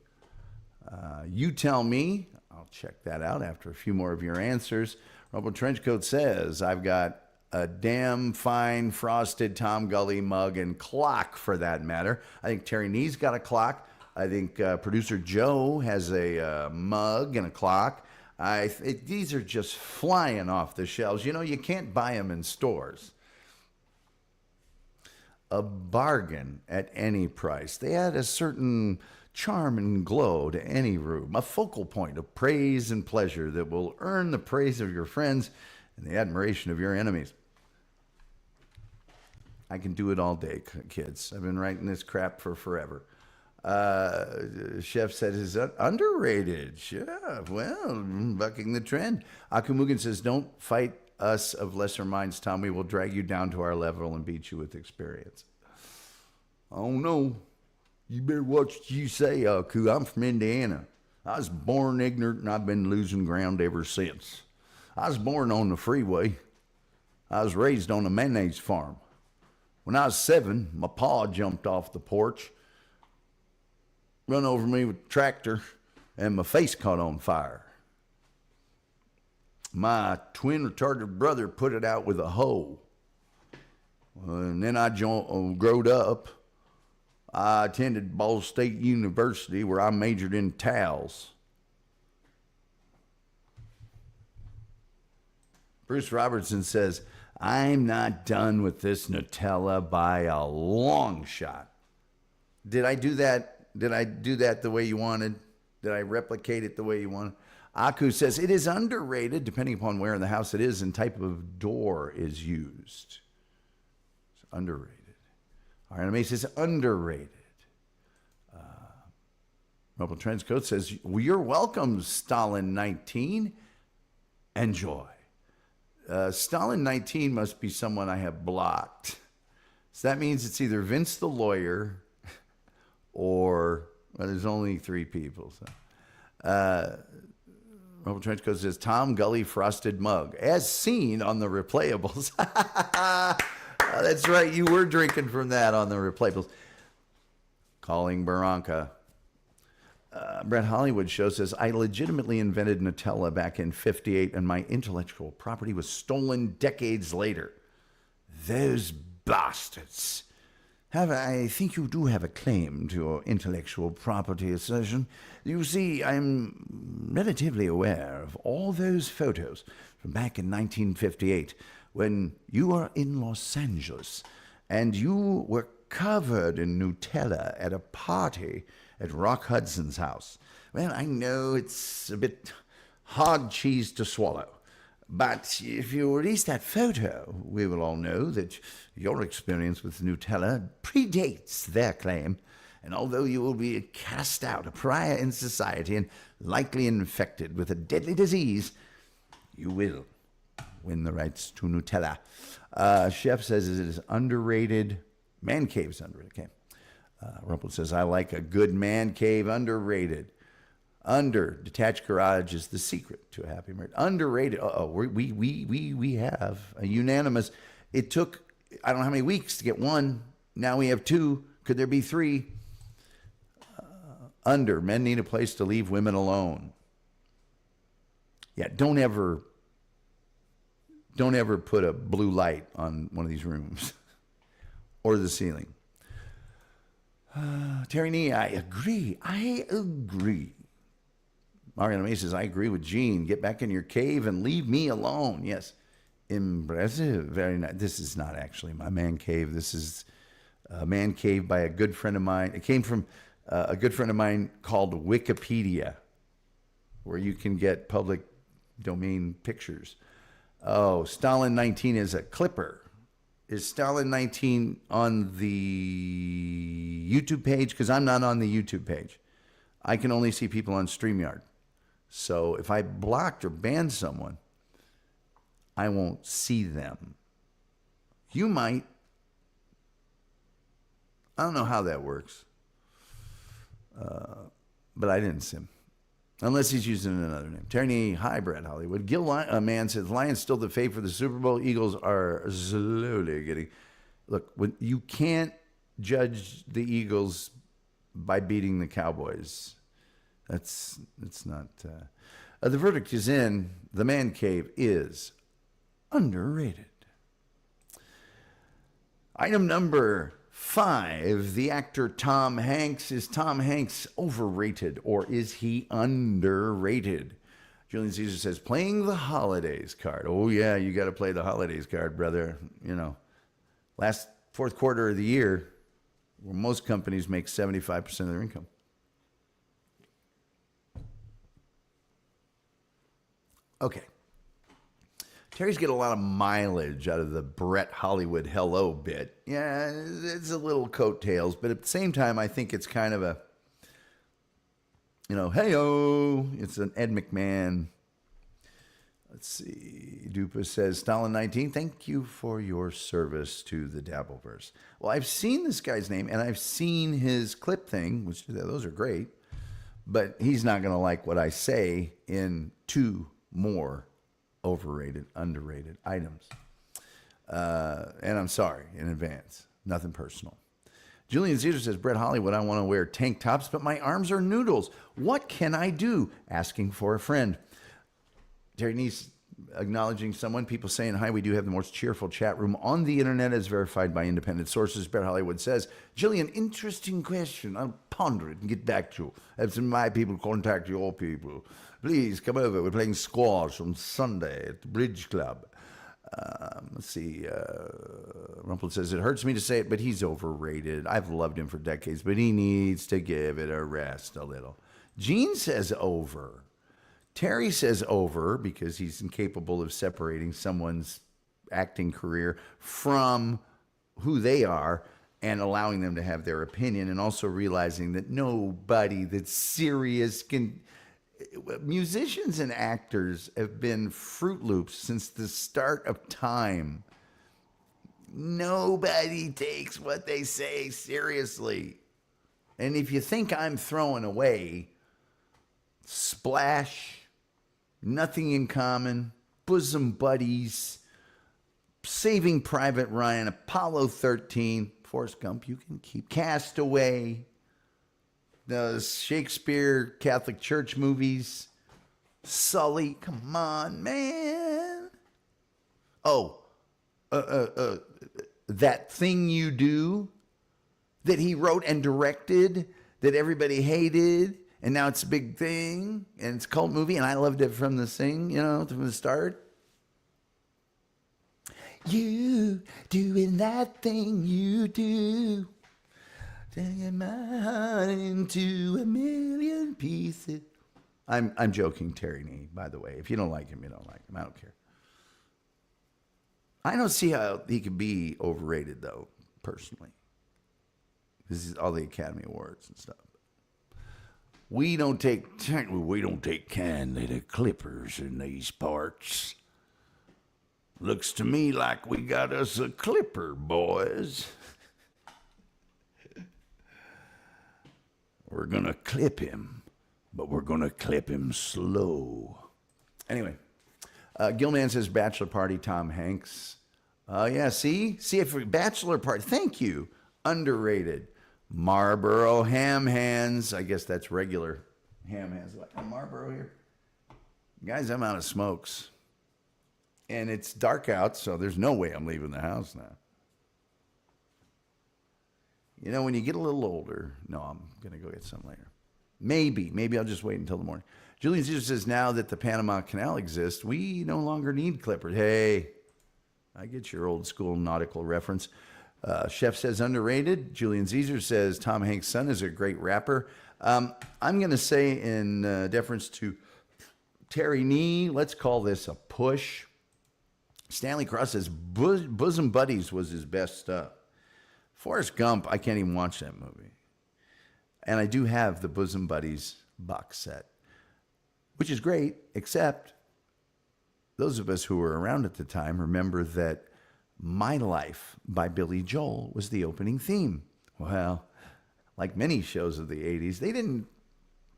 [SPEAKER 1] You tell me. I'll check that out after a few more of your answers. Rumble Trenchcoat says, I've got a damn fine frosted Tom Gully mug and clock, for that matter. I think Terry Nee's got a clock. I think producer Joe has a mug and a clock. These are just flying off the shelves. You know, you can't buy them in stores. A bargain at any price. They add a certain charm and glow to any room, a focal point of praise and pleasure that will earn the praise of your friends and the admiration of your enemies. I can do it all day, kids. I've been writing this crap for forever. Chef said it's underrated. Yeah, well, bucking the trend. Akumugan says, don't fight us of lesser minds, Tom. We will drag you down to our level and beat you with experience. Oh, no. You better watch what you say, Aku. I'm from Indiana. I was born ignorant, and I've been losing ground ever since. I was born on the freeway. I was raised on a mayonnaise farm. When I was 7, my pa jumped off the porch, run over me with a tractor, and my face caught on fire. My twin retarded brother put it out with a hoe. And then I growed up. I attended Ball State University, where I majored in towels. Bruce Robertson says, I'm not done with this Nutella by a long shot. Did I do that? Did I do that the way you wanted? Did I replicate it the way you wanted? Aku says, it is underrated, depending upon where in the house it is and type of door is used. It's underrated. RNMA says underrated. Mobile Trenchcoat says, well, you're welcome, Stalin 19. Enjoy. Stalin 19 must be someone I have blocked. So that means it's either Vince the lawyer or, well, there's only 3 people. So. Mobile Trenchcoat says, Tom Gully frosted mug, as seen on the replayables. That's right, you were drinking from that on the replayables. Calling Barranca. Brett Hollywood Show says, I legitimately invented Nutella back in '58, and my intellectual property was stolen decades later. Those bastards. I think you do have a claim to your intellectual property assertion. You see, I'm relatively aware of all those photos from back in 1958 when you were in Los Angeles and you were covered in Nutella at a party at Rock Hudson's house. Well, I know it's a bit hard cheese to swallow, but if you release that photo, we will all know that your experience with Nutella predates their claim, and although you will be cast out, a pariah in society, and likely infected with a deadly disease, you will win the rights to Nutella. Chef says it is underrated. Man cave's underrated. Okay. Rumple says, I like a good man cave, underrated. Detached garage is the secret to a happy marriage. Underrated. We have a unanimous. It took, I don't know how many weeks to get 1. Now we have 2. Could there be 3? Men need a place to leave women alone. Yeah, don't ever put a blue light on one of these rooms or the ceiling. Terry Nee, I agree. Mariano May says, I agree with Gene. Get back in your cave and leave me alone. Yes. Impressive. Very nice. This is not actually my man cave. This is a man cave by a good friend of mine. It came from a good friend of mine called Wikipedia, where you can get public domain pictures. Oh, Stalin 19 is a clipper. Is Stalin 19 on the YouTube page? Because I'm not on the YouTube page. I can only see people on StreamYard. So if I blocked or banned someone, I won't see them. You might. I don't know how that works. But I didn't see him. Unless he's using another name. Terry, hi, Brett Hollywood. Man says, Lions still the fave for the Super Bowl. Eagles are slowly getting... Look, you can't judge the Eagles by beating the Cowboys. It's not... the verdict is in. The man cave is underrated. Item number 5, the actor Tom Hanks. Is Tom Hanks overrated or is he underrated? Julian Caesar says, playing the holidays card. Oh, yeah, you got to play the holidays card, brother. You know, last fourth quarter of the year, where most companies make 75% of their income. Okay. Terry's getting a lot of mileage out of the Brett Hollywood hello bit. Yeah, it's a little coattails, but at the same time, I think it's kind of a, hey-o. It's an Ed McMahon. Let's see. Dupa says, Stalin 19, thank you for your service to the Dabbleverse. Well, I've seen this guy's name, and I've seen his clip thing, which those are great, but he's not going to like what I say in 2 more overrated, underrated items. And I'm sorry in advance. Nothing personal. Julian Caesar says, Brett Hollywood, I want to wear tank tops, but my arms are noodles. What can I do? Asking for a friend. Terry Neese acknowledging someone. People saying hi. We do have the most cheerful chat room on the internet as verified by independent sources. Brett Hollywood says, Jillian, interesting question. I'll ponder it and get back to you. Have some of my people contact your people. Please come over. We're playing squash on Sunday at the Bridge Club. Let's see. Rumpel says, it hurts me to say it, but he's overrated. I've loved him for decades, but he needs to give it a rest a little. Gene says over. Terry says over because he's incapable of separating someone's acting career from who they are and allowing them to have their opinion, and also realizing that nobody that's serious can... Musicians and actors have been Fruit Loops since the start of time. Nobody takes what they say seriously. And if you think I'm throwing away Splash, Nothing in Common, Bosom Buddies, Saving Private Ryan, Apollo 13, Forrest Gump, you can keep, Castaway, the Shakespeare Catholic Church movies, Sully, come on, man. Oh, That Thing You Do that he wrote and directed that everybody hated, and now it's a big thing, and it's a cult movie, and I loved it from the from the start. You doing that thing you do. Taking my heart into a million pieces. I'm joking, Terry Nee, by the way. If you don't like him, you don't like him. I don't care. I don't see how he could be overrated, though, personally. This is all the Academy Awards and stuff. We don't take kindly to Clippers in these parts. Looks to me like we got us a Clipper, boys. We're going to clip him, but we're going to clip him slow. Anyway, Gilman says Bachelor Party, Tom Hanks. Yeah, see if Bachelor Party, thank you, underrated. Marlboro Ham Hands, I guess that's regular ham hands. Like a Marlboro here. Guys, I'm out of smokes. And it's dark out, so there's no way I'm leaving the house now. When you get a little older, no, I'm going to go get some later. Maybe I'll just wait until the morning. Julian Caesar says, now that the Panama Canal exists, we no longer need clippers. Hey, I get your old school nautical reference. Chef says underrated. Julian Caesar says Tom Hanks' son is a great rapper. I'm going to say in deference to Terry Nee, let's call this a push. Stanley Cross says Bosom Buddies was his best stuff. Forrest Gump, I can't even watch that movie. And I do have the Bosom Buddies box set, which is great, except those of us who were around at the time remember that My Life by Billy Joel was the opening theme. Well, like many shows of the 80s, they didn't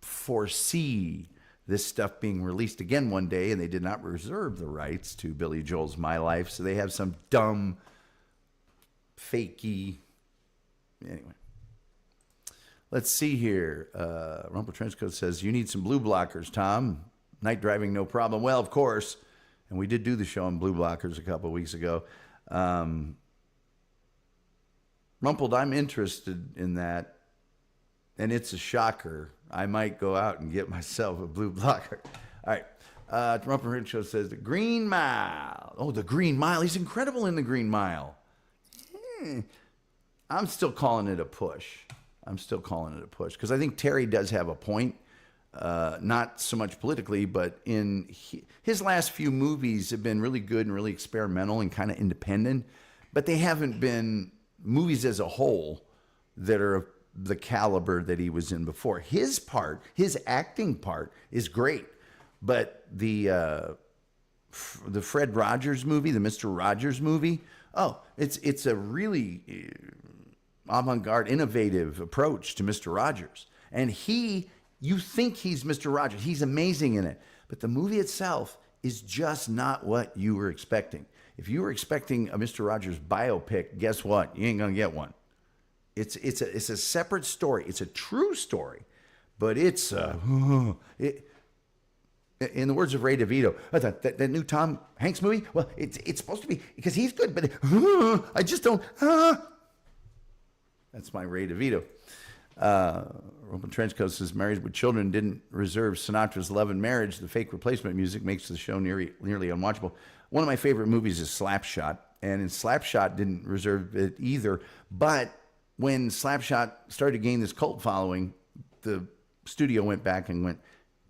[SPEAKER 1] foresee this stuff being released again one day, and they did not reserve the rights to Billy Joel's My Life, so they have some dumb, fakey. Anyway. Let's see here. Rumple Trenchcoat says, you need some blue blockers, Tom. Night driving, no problem. Well, of course. And we did do the show on blue blockers a couple of weeks ago. Rumpled, I'm interested in that. And it's a shocker. I might go out and get myself a blue blocker. All right. Rumple Trenchcoat says, the Green Mile. Oh, the Green Mile. He's incredible in the Green Mile. I'm still calling it a push. Because I think Terry does have a point. Not so much politically, but in his last few movies have been really good and really experimental and kind of independent, but they haven't been movies as a whole that are of the caliber that he was in before. His acting part is great, but the Fred Rogers movie, the Mr. Rogers movie, it's a really avant-garde, innovative approach to Mr. Rogers, and you think he's Mr. Rogers. He's amazing in it. But the movie itself is just not what you were expecting. If you were expecting a Mr. Rogers biopic, guess what? You ain't going to get one. It's a separate story. It's a true story. But it's, in the words of Ray DeVito, that new Tom Hanks movie, well, it's supposed to be, because he's good, but I just don't, That's my Ray DeVito. Roman Trenchcoat says, Married with Children didn't reserve Sinatra's Love and Marriage. The fake replacement music makes the show nearly unwatchable. One of my favorite movies is Slapshot, and in Slapshot didn't reserve it either. But when Slapshot started to gain this cult following, the studio went back and went,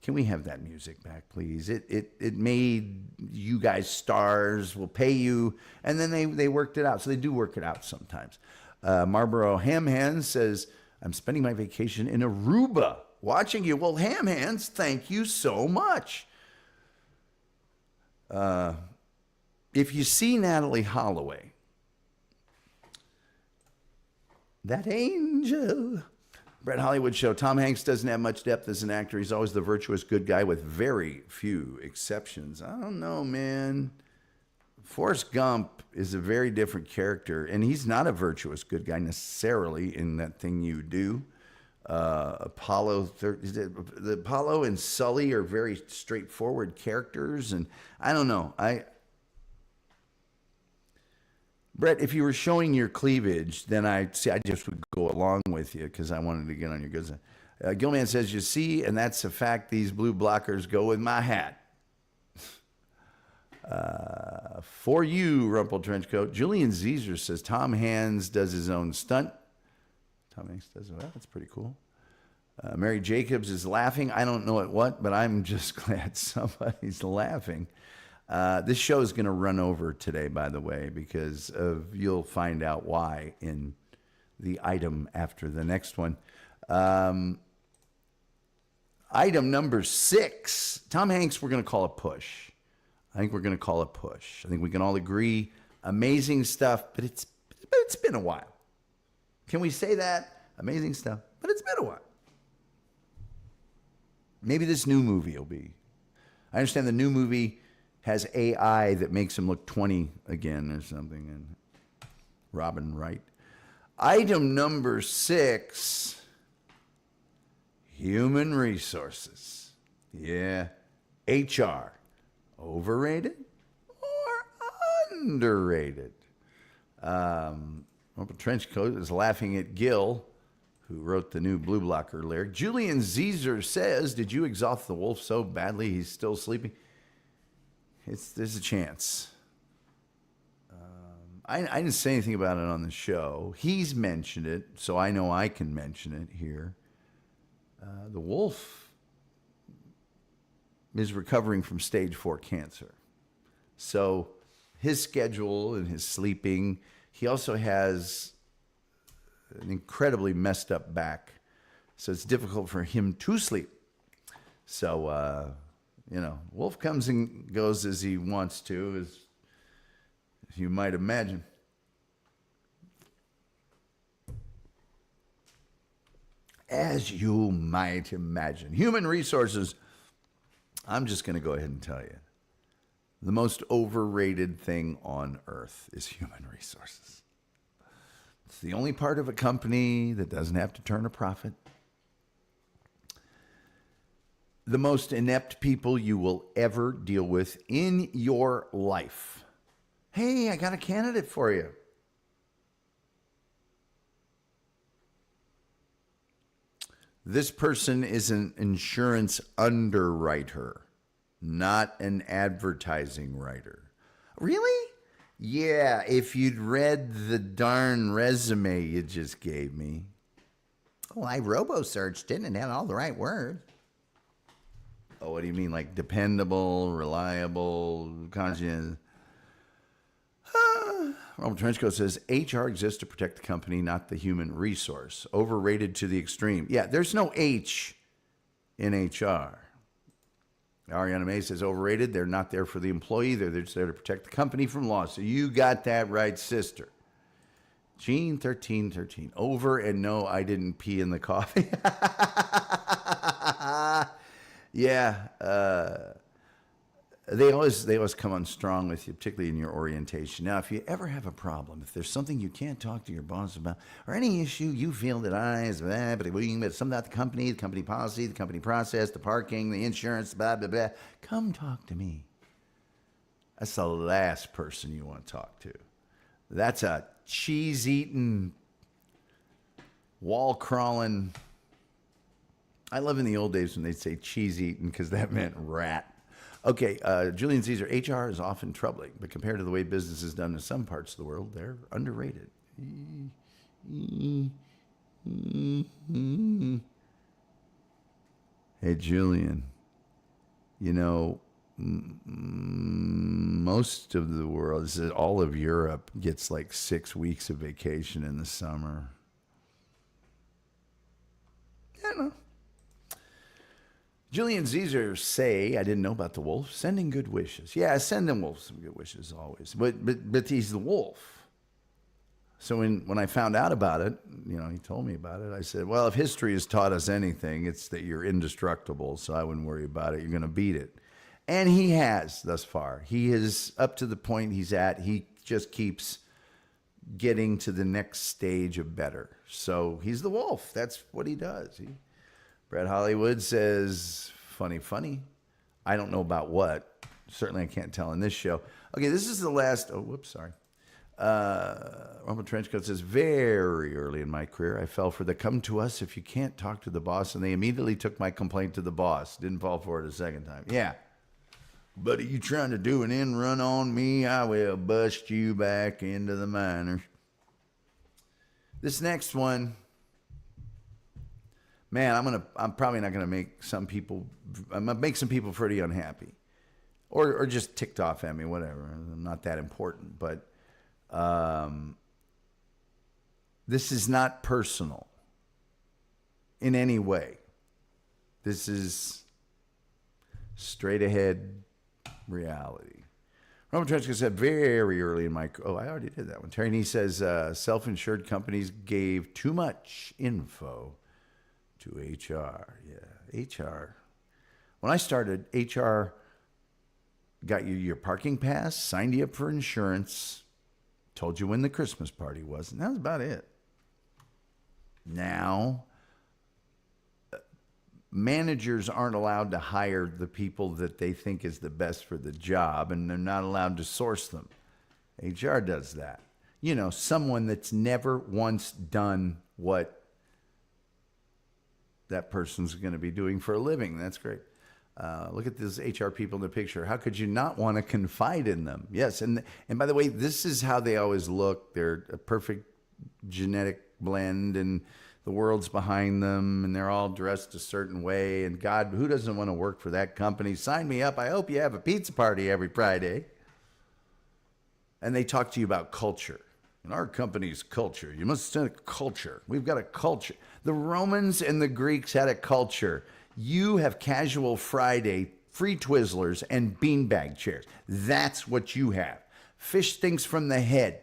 [SPEAKER 1] can we have that music back, please? It made you guys stars, we'll pay you. And then they worked it out. So they do work it out sometimes. Marlboro Ham Hands says, I'm spending my vacation in Aruba watching you. Well, Ham Hands, thank you so much. If you see Natalie Holloway, that angel, Brett Hollywood Show, Tom Hanks doesn't have much depth as an actor. He's always the virtuous good guy with very few exceptions. I don't know, man. Forrest Gump is a very different character, and he's not a virtuous good guy necessarily in That Thing You Do. Apollo and Sully are very straightforward characters, and I don't know. Brett, if you were showing your cleavage, then I just would go along with you because I wanted to get on your good side. Gilman says, you see, and that's a fact, these blue blockers go with my hat. For you, Rumple Trenchcoat. Julian Zeezer says Tom Hanks does his own stunt. Tom Hanks does it. Well, that's pretty cool. Mary Jacobs is laughing. I don't know at what, but I'm just glad somebody's laughing. This show is going to run over today, by the way, because you'll find out why in the item after the next one. Item number 6. Tom Hanks, we're going to call a push. I think we're going to call it push. I think we can all agree. Amazing stuff, but it's been a while. Can we say that? Amazing stuff, but it's been a while. Maybe this new movie will be. I understand the new movie has AI that makes him look 20 again or something. And Robin Wright. Item number 6. Human resources. Yeah. HR. Overrated or underrated? Trenchcoat is laughing at Gil, who wrote the new Blue Blocker lyric. Julian Zeezer says, did you exhaust the wolf so badly he's still sleeping? There's a chance. I didn't say anything about it on the show. He's mentioned it, so I know I can mention it here. The wolf is recovering from stage 4 cancer. So his schedule and his sleeping, he also has an incredibly messed up back. So it's difficult for him to sleep. So, Wolf comes and goes as he wants to, as you might imagine. As you might imagine. Human resources. I'm just going to go ahead and tell you. The most overrated thing on earth is human resources. It's the only part of a company that doesn't have to turn a profit. The most inept people you will ever deal with in your life. Hey, I got a candidate for you. This person is an insurance underwriter, not an advertising writer. Really? Yeah, if you'd read the darn resume you just gave me. Oh, I robo-searched it and had all the right words. Oh, what do you mean? Like dependable, reliable, conscientious? Robert Trenchcoat says, HR exists to protect the company, not the human resource. Overrated to the extreme. Yeah, there's no H in HR. Ariana May says, overrated. They're not there for the employee. They're just there to protect the company from loss. So you got that right, sister. Gene 1313. Over and no, I didn't pee in the coffee. Yeah. They always come on strong with you, particularly in your orientation. Now, if you ever have a problem, if there's something you can't talk to your boss about, or any issue you feel that but something about the company policy, the company process, the parking, the insurance, blah, blah, blah, come talk to me. That's the last person you want to talk to. That's a cheese-eating, wall-crawling. I love in the old days when they'd say cheese-eating because that meant rat. Okay, Julian Caesar, HR is often troubling, but compared to the way business is done in some parts of the world, they're underrated. Hey, Julian, you know, most of the world, this is all of Europe, gets like 6 weeks of vacation in the summer. Yeah, no. Julian Caesar say, I didn't know about the wolf, sending good wishes. Yeah, send them wolves some good wishes always. But he's the wolf. So when I found out about it, you know, he told me about it. I said, well, if history has taught us anything, it's that you're indestructible, so I wouldn't worry about it. You're going to beat it. And he has thus far. He is up to the point he's at. He just keeps getting to the next stage of better. So he's the wolf. That's what he does. Brad Hollywood says, funny. I don't know about what. Certainly I can't tell in this show. Okay, this is the last. Oh, whoops, sorry. Rumble Trenchcoat says, very early in my career, I fell for the come to us if you can't talk to the boss, and they immediately took my complaint to the boss. Didn't fall for it a second time. Yeah. But are you trying to do an end run on me? I will bust you back into the minors. This next one. Man, I'm probably not gonna make some people. I'm gonna make some people pretty unhappy, or just ticked off at me. Whatever. I'm not that important. But this is not personal in any way. This is straight ahead reality. Roman Trenchka said very early in my. Oh, I already did that one. Terry Nee says self-insured companies gave too much info to HR. Yeah, HR. When I started, HR got you your parking pass, signed you up for insurance, told you when the Christmas party was, and that was about it. Now, managers aren't allowed to hire the people that they think is the best for the job, and they're not allowed to source them. HR does that. You know, someone that's never once done what that person's going to be doing for a living. That's great. Look at these HR people in the picture. How could you not want to confide in them? Yes, and by the way, this is how they always look. They're a perfect genetic blend, and the world's behind them, and they're all dressed a certain way. And God, who doesn't want to work for that company? Sign me up. I hope you have a pizza party every Friday. And they talk to you about culture. In our company's culture, you must have a culture. We've got a culture. The Romans and the Greeks had a culture. You have casual Friday, free Twizzlers, and beanbag chairs. That's what you have. Fish stinks from the head.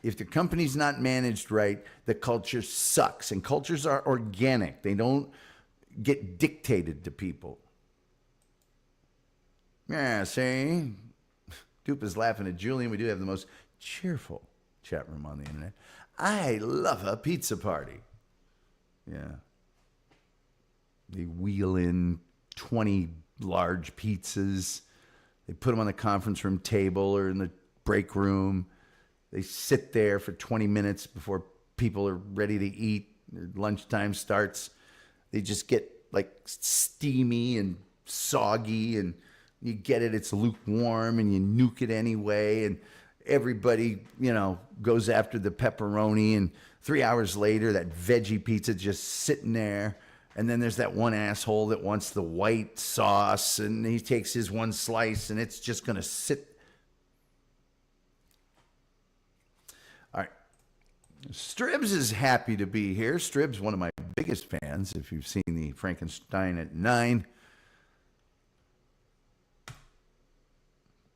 [SPEAKER 1] If the company's not managed right, the culture sucks. And cultures are organic. They don't get dictated to people. Yeah, see? Dupe is laughing at Julian. We do have the most cheerful chat room on the internet. I love a pizza party. Yeah. They wheel in 20 large pizzas. They put them on the conference room table or in the break room. They sit there for 20 minutes before people are ready to eat. Lunchtime starts. They just get like steamy and soggy, and you get it. It's lukewarm, and you nuke it anyway. And everybody, goes after the pepperoni. And 3 hours later, that veggie pizza just sitting there. And then there's that one asshole that wants the white sauce, and he takes his one slice, and it's just going to sit. All right. Stribs is happy to be here. Stribs, one of my biggest fans, if you've seen the Frankenstein at 9.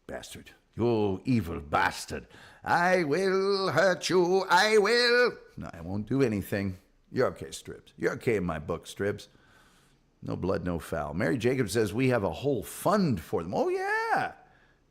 [SPEAKER 1] Bastard. You evil bastard. I will hurt you. I will. No, I won't do anything. You're okay, Stribs. You're okay in my book, Stribs. No blood, no foul. Mary Jacobs says we have a whole fund for them. Oh, yeah.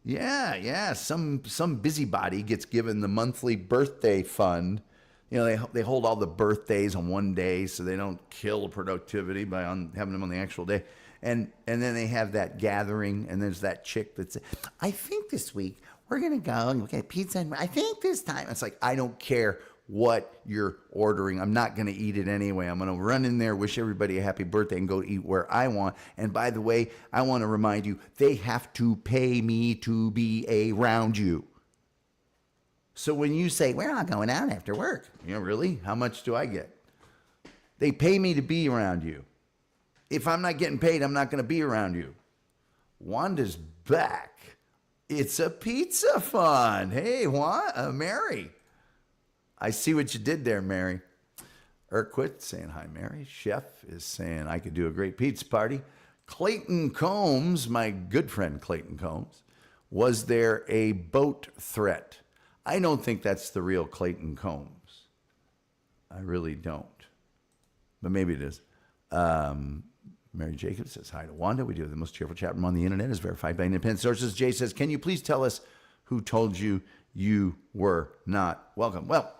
[SPEAKER 1] Yeah. Some busybody gets given the monthly birthday fund. They hold all the birthdays on one day so they don't kill productivity by having them on the actual day. And then they have that gathering, and there's that chick that says, I think this week we're going to go and get pizza. And I think this time. It's like, I don't care what you're ordering. I'm not going to eat it anyway. I'm going to run in there, wish everybody a happy birthday, and go eat where I want. And by the way, I want to remind you, they have to pay me to be around you. So when you say, we're not going out after work, really? How much do I get? They pay me to be around you. If I'm not getting paid, I'm not going to be around you. Wanda's back. It's a pizza fund. Hey, Mary. I see what you did there, Mary. Urquhart saying hi, Mary. Chef is saying I could do a great pizza party. Clayton Combs, my good friend Clayton Combs, was there a boat threat? I don't think that's the real Clayton Combs. I really don't. But maybe it is. Mary Jacobs says hi to Wanda. We do have the most cheerful chat room on the internet. Is verified by independent sources. Jay says, can you please tell us who told you you were not welcome? Well,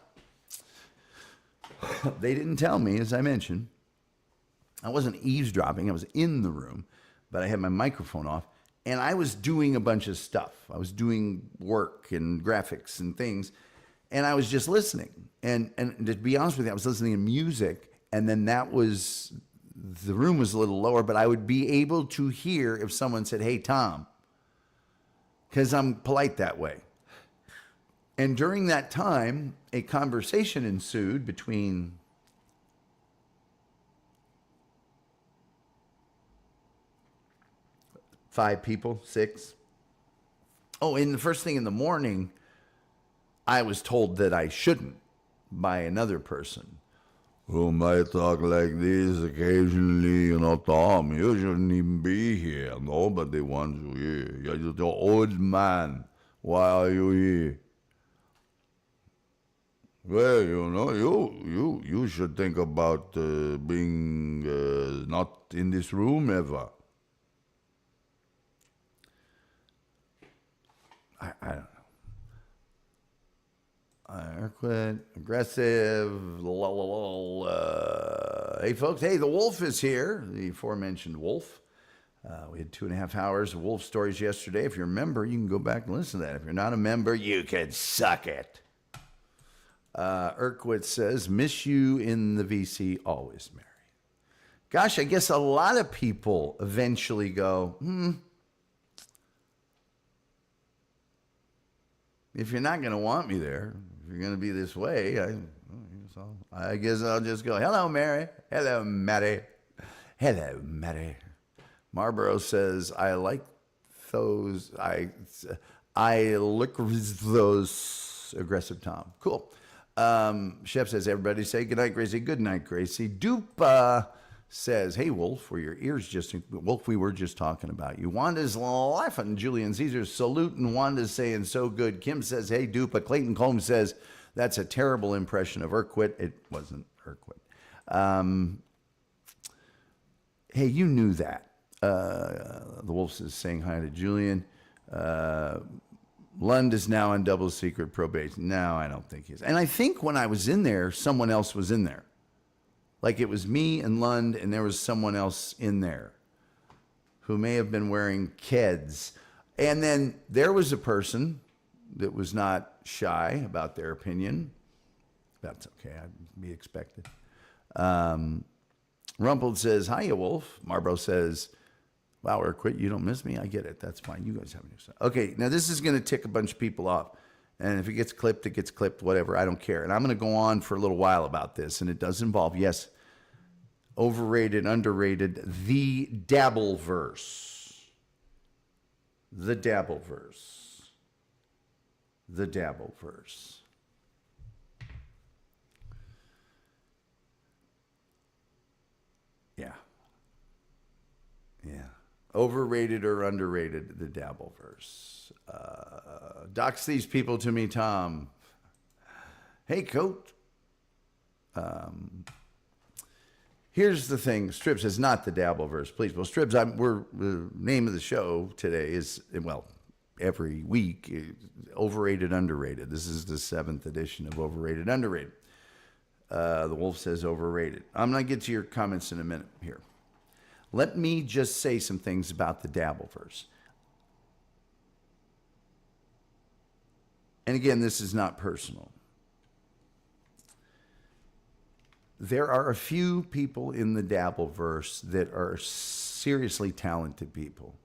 [SPEAKER 1] they didn't tell me, as I mentioned. I wasn't eavesdropping. I was in the room, but I had my microphone off, and I was doing a bunch of stuff. I was doing work and graphics and things, and I was just listening. And to be honest with you, I was listening to music, and then the room was a little lower, but I would be able to hear if someone said, hey, Tom, because I'm polite that way. And during that time, a conversation ensued between five people, six. Oh, and the first thing in the morning, I was told that I shouldn't by another person who might talk like this occasionally. Tom, you shouldn't even be here. Nobody wants you here. You're the old man. Why are you here? Well, you should think about being not in this room ever. I don't know. Quit, aggressive. Hey, folks. Hey, the wolf is here. The aforementioned wolf. We had 2.5 hours of wolf stories yesterday. If you're a member, you can go back and listen to that. If you're not a member, you can suck it. Urquhart says, miss you in the VC, always, Mary. Gosh, I guess a lot of people eventually go, if you're not going to want me there, if you're going to be this way, I guess I'll just go, hello, Mary. Hello, Matty. Hello, Matty. Marlboro says, I like those. I look those aggressive Tom. Cool. Chef says, everybody say good night, Gracie. Good night, Gracie. Dupe says, hey, Wolf, we were just talking about you. Wanda's laughing. Julian Caesar's saluting. Wanda's saying, so good. Kim says, hey, Dupe. Clayton Combs says, that's a terrible impression of Urquhart. It wasn't Urquhart. Hey, you knew that. The Wolf is saying hi to Julian. Lund is now on double secret probation. No, I don't think he is. And I think when I was in there, someone else was in there. Like it was me and Lund, and there was someone else in there who may have been wearing Keds. And then there was a person that was not shy about their opinion. That's okay. I'd be expected. Rumpled says, hiya, Wolf. Marbo says, wow, Urquit, you don't miss me? I get it. That's fine. You guys have new stuff. Okay, now this is going to tick a bunch of people off. And if it gets clipped, it gets clipped, whatever. I don't care. And I'm going to go on for a little while about this. And it does involve, yes, overrated, underrated, the Dabbleverse. The Dabbleverse. The Dabbleverse. Yeah. Yeah. Overrated or underrated, the Dabbleverse. Dox these people to me, Tom. Hey, Coach. Here's the thing. Strips is not the Dabbleverse, please. Well, Strips, the name of the show today is, well, every week, Overrated, Underrated. This is the 7th edition of Overrated, Underrated. The Wolf says overrated. I'm going to get to your comments in a minute here. Let me just say some things about the Dabbleverse. And again, this is not personal. There are a few people in the Dabbleverse that are seriously talented people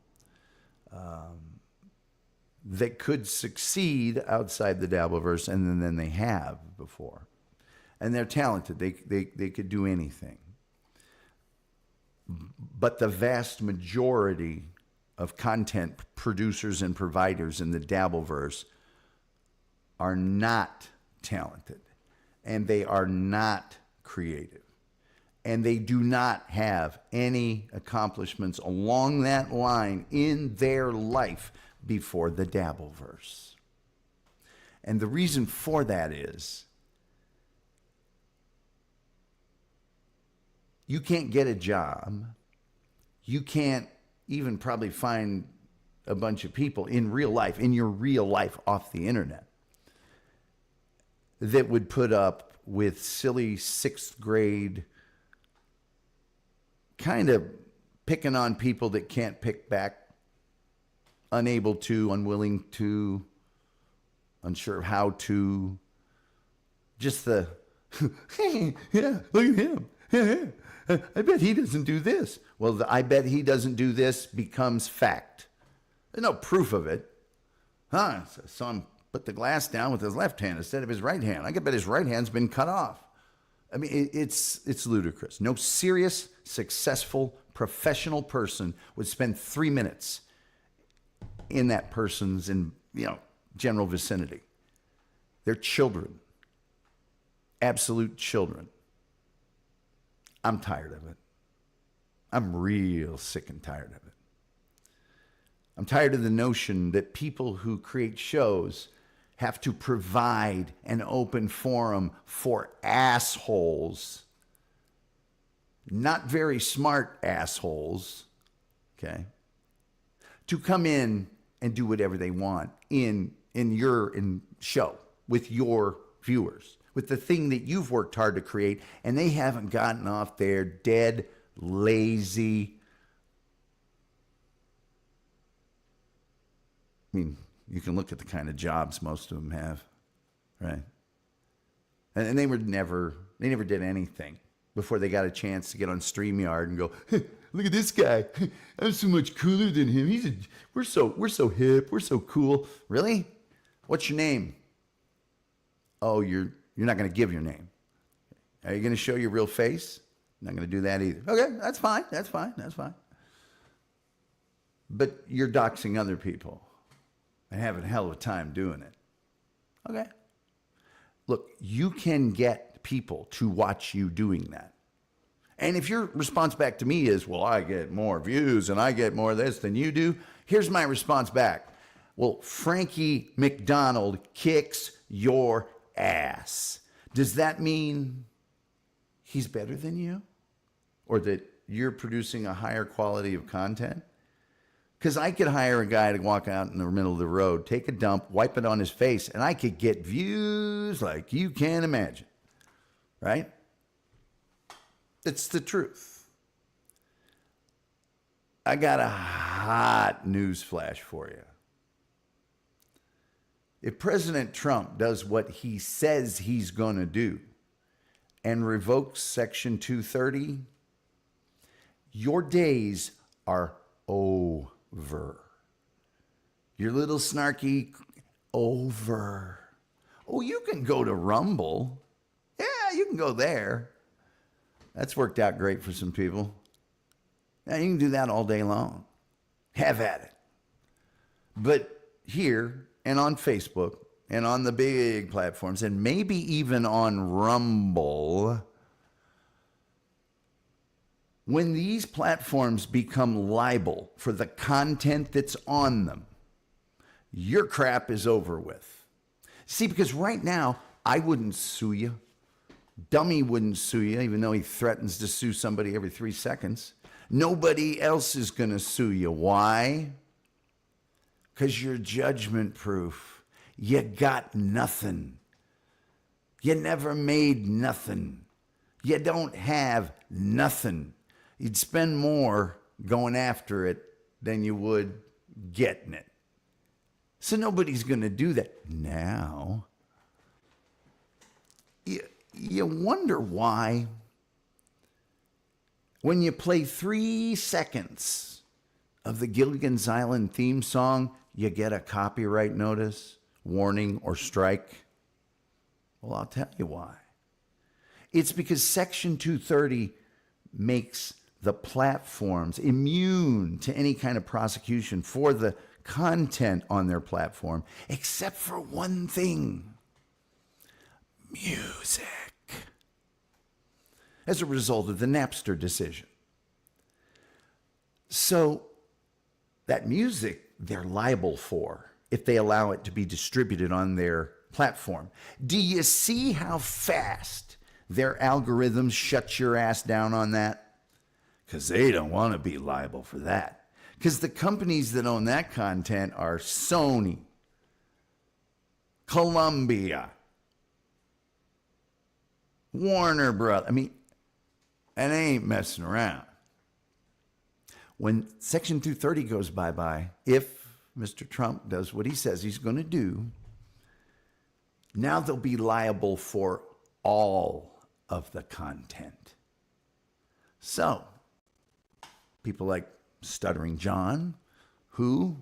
[SPEAKER 1] that could succeed outside the Dabbleverse, and then they have before. And they're talented. They could do anything. But the vast majority of content producers and providers in the Dabbleverse are not talented, and they are not creative, and they do not have any accomplishments along that line in their life before the Dabbleverse. And the reason for that is you can't get a job. You can't even probably find a bunch of people in real life, in your real life off the internet, that would put up with silly 6th grade kind of picking on people that can't pick back, unable to, unwilling to, unsure of how to, just the, hey, yeah, look at him. Yeah. I bet he doesn't do this. Well, I bet he doesn't do this becomes fact. There's no proof of it. Huh? So I saw him put the glass down with his left hand instead of his right hand. I bet his right hand's been cut off. I mean, it's ludicrous. No serious, successful, professional person would spend 3 minutes in that person's general vicinity. They're children. Absolute children. I'm tired of it. I'm real sick and tired of it. I'm tired of the notion that people who create shows have to provide an open forum for assholes, not very smart assholes, okay, to come in and do whatever they want in your show with your viewers, with the thing that you've worked hard to create, and they haven't gotten off their dead, lazy. I mean, you can look at the kind of jobs most of them have, right? And they never did anything before they got a chance to get on StreamYard and go, hey, look at this guy. I'm so much cooler than him. We're so hip. We're so cool. Really? What's your name? Oh, you're not going to give your name. Are you going to show your real face? Not going to do that either. Okay, that's fine. That's fine. But you're doxing other people and having a hell of a time doing it. Okay. Look, you can get people to watch you doing that. And if your response back to me is, well, I get more views and I get more of this than you do, here's my response back. Well, Frankie McDonald kicks your ass. Does that mean he's better than you? Or that you're producing a higher quality of content? Because I could hire a guy to walk out in the middle of the road, take a dump, wipe it on his face, and I could get views like you can't imagine. Right? It's the truth. I got a hot news flash for you. If President Trump does what he says he's going to do and revokes Section 230, your days are over. Your little snarky over. Oh, you can go to Rumble. Yeah, you can go there. That's worked out great for some people. Now, you can do that all day long. Have at it. But here and on Facebook and on the big platforms and maybe even on Rumble, when these platforms become liable for the content that's on them, your crap is over with. See, because right now, I wouldn't sue you. Dummy wouldn't sue you, even though he threatens to sue somebody every 3 seconds. Nobody else is going to sue you. Why? Because you're judgment proof. You got nothing. You never made nothing. You don't have nothing. You'd spend more going after it than you would getting it. So nobody's going to do that. Now, you wonder why when you play 3 seconds of the Gilligan's Island theme song, you get a copyright notice, warning, or strike. Well, I'll tell you why. It's because Section 230 makes the platforms immune to any kind of prosecution for the content on their platform, except for one thing: music. As a result of the Napster decision. So that music they're liable for if they allow it to be distributed on their platform. Do you see how fast their algorithms shut your ass down on that? Because they don't want to be liable for that. Because the companies that own that content are Sony, Columbia, Warner Brothers. I mean, and they ain't messing around. When Section 230 goes bye-bye, if Mr. Trump does what he says he's going to do, now they'll be liable for all of the content. So, people like Stuttering John, who,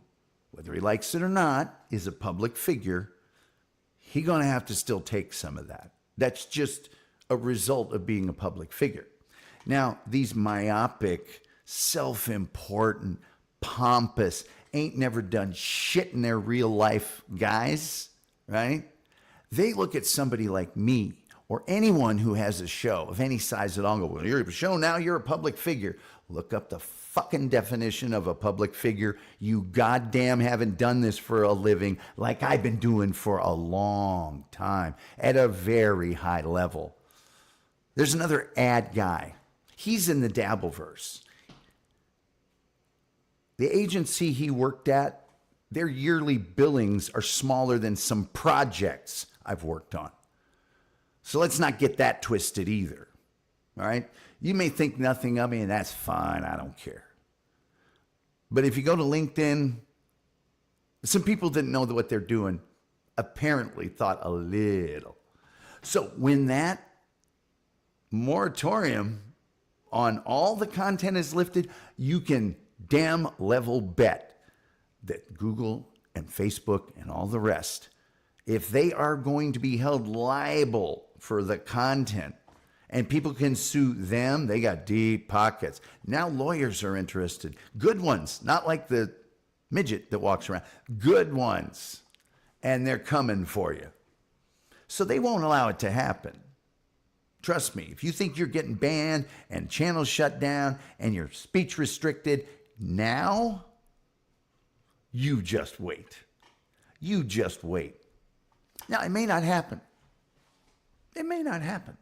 [SPEAKER 1] whether he likes it or not, is a public figure, he's going to have to still take some of that. That's just a result of being a public figure. Now, these myopic, self-important, pompous, ain't never done shit in their real life guys, right? They look at somebody like me or anyone who has a show of any size at all and go, well, you're a show now, you're a public figure. Look up the fucking definition of a public figure. You goddamn haven't done this for a living like I've been doing for a long time at a very high level. There's another ad guy. He's in the Dabbleverse. The agency he worked at, their yearly billings are smaller than some projects I've worked on. So let's not get that twisted either. All right? You may think nothing of me, and that's fine. I don't care. But if you go to LinkedIn, some people didn't know what they're doing, apparently thought a little. So when that moratorium on all the content is lifted, you can damn level bet that Google and Facebook and all the rest, if they are going to be held liable for the content and people can sue them, they got deep pockets. Now lawyers are interested. Good ones, not like the midget that walks around. Good ones. And they're coming for you. So they won't allow it to happen. Trust me, if you think you're getting banned and channels shut down and your speech restricted, now you just wait. You just wait. Now, it may not happen. It may not happen.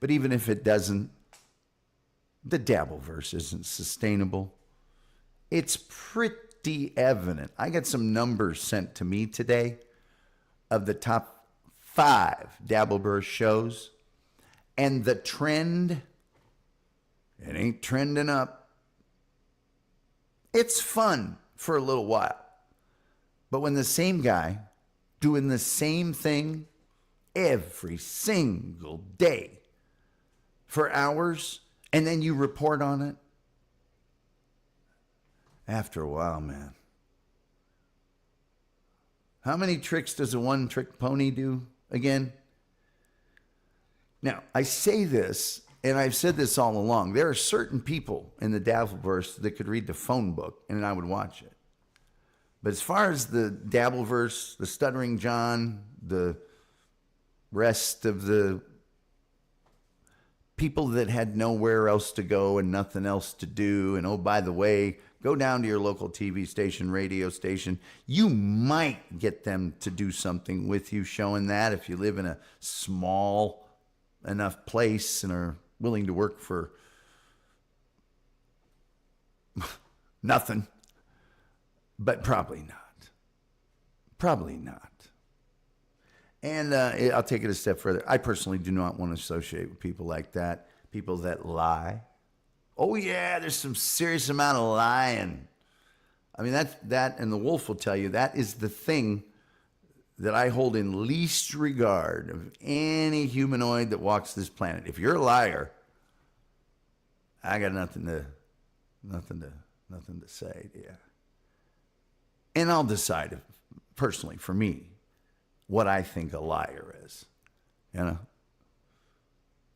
[SPEAKER 1] But even if it doesn't, the Dabbleverse isn't sustainable. It's pretty evident. I got some numbers sent to me today of the top 5 Dabbleverse shows, and the trend, it ain't trending up. It's fun for a little while. But when the same guy doing the same thing every single day for hours, and then you report on it, after a while, man. How many tricks does a one-trick pony do again? Now, I say this, and I've said this all along. There are certain people in the Dabbleverse that could read the phone book, and I would watch it. But as far as the Dabbleverse, the Stuttering John, the rest of the people that had nowhere else to go and nothing else to do, and oh, by the way, go down to your local TV station, radio station. You might get them to do something with you showing that if you live in a small enough place and are willing to work for nothing. But probably not. Probably not. And I'll take it a step further. I personally do not want to associate with people like that, people that lie. Oh, yeah, there's some serious amount of lying. I mean, that, and the wolf will tell you, that is the thing that I hold in least regard of any humanoid that walks this planet. If you're a liar, I got nothing to say to you. And I'll decide, personally, for me, what I think a liar is. You know?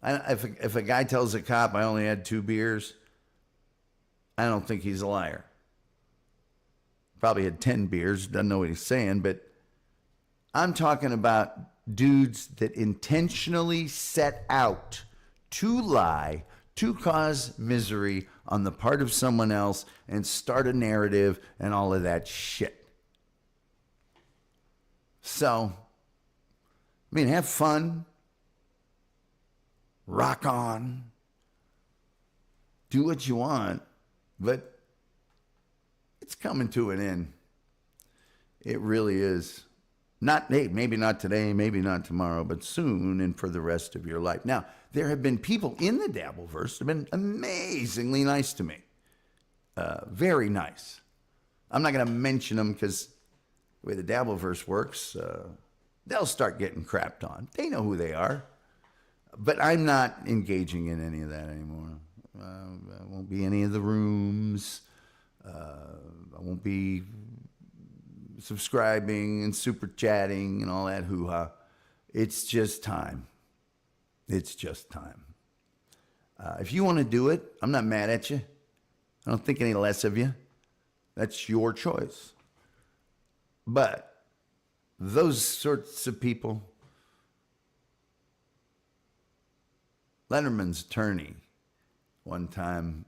[SPEAKER 1] If a guy tells a cop I only had 2 beers, I don't think he's a liar. Probably had 10 beers, doesn't know what he's saying, but I'm talking about dudes that intentionally set out to lie, to cause misery on the part of someone else and start a narrative and all of that shit. So, I mean, have fun. Rock on. Do what you want, but it's coming to an end. It really is. Maybe not today, maybe not tomorrow, but soon and for the rest of your life. Now, there have been people in the Dabbleverse that have been amazingly nice to me. Very nice. I'm not going to mention them because the way the Dabbleverse works, they'll start getting crapped on. They know who they are. But I'm not engaging in any of that anymore. I won't be in any of the rooms. I won't be subscribing and super chatting and all that hoo-ha. It's just time. It's just time. If you want to do it, I'm not mad at you. I don't think any less of you. That's your choice. But those sorts of people, Letterman's attorney one time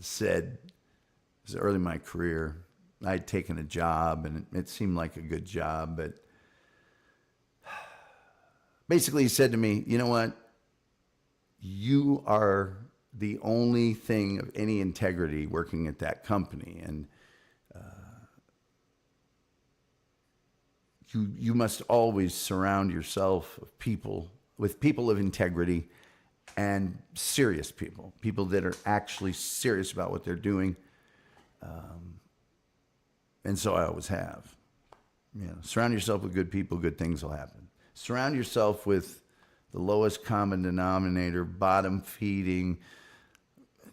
[SPEAKER 1] said, it was early in my career, I had taken a job and it seemed like a good job, but basically he said to me, you know what? You are the only thing of any integrity working at that company, and you must always surround yourself with people of integrity and serious people that are actually serious about what they're doing. And so I always have. You know, surround yourself with good people, good things will happen. Surround yourself with the lowest common denominator, bottom feeding,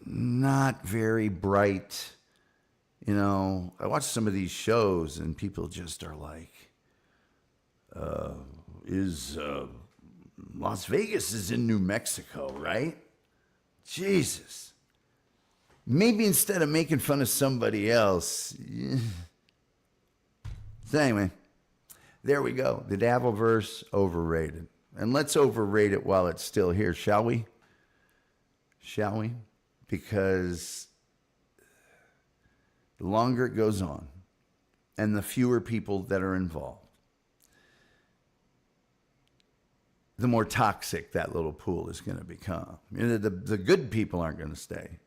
[SPEAKER 1] not very bright. You know, I watch some of these shows and people just are like, Las Vegas is in New Mexico, right? Jesus. Maybe instead of making fun of somebody else. So anyway, there we go. The Dabbleverse, overrated. And let's overrate it while it's still here, shall we? Shall we? Because the longer it goes on and the fewer people that are involved, the more toxic that little pool is going to become. You know, the good people aren't going to stay.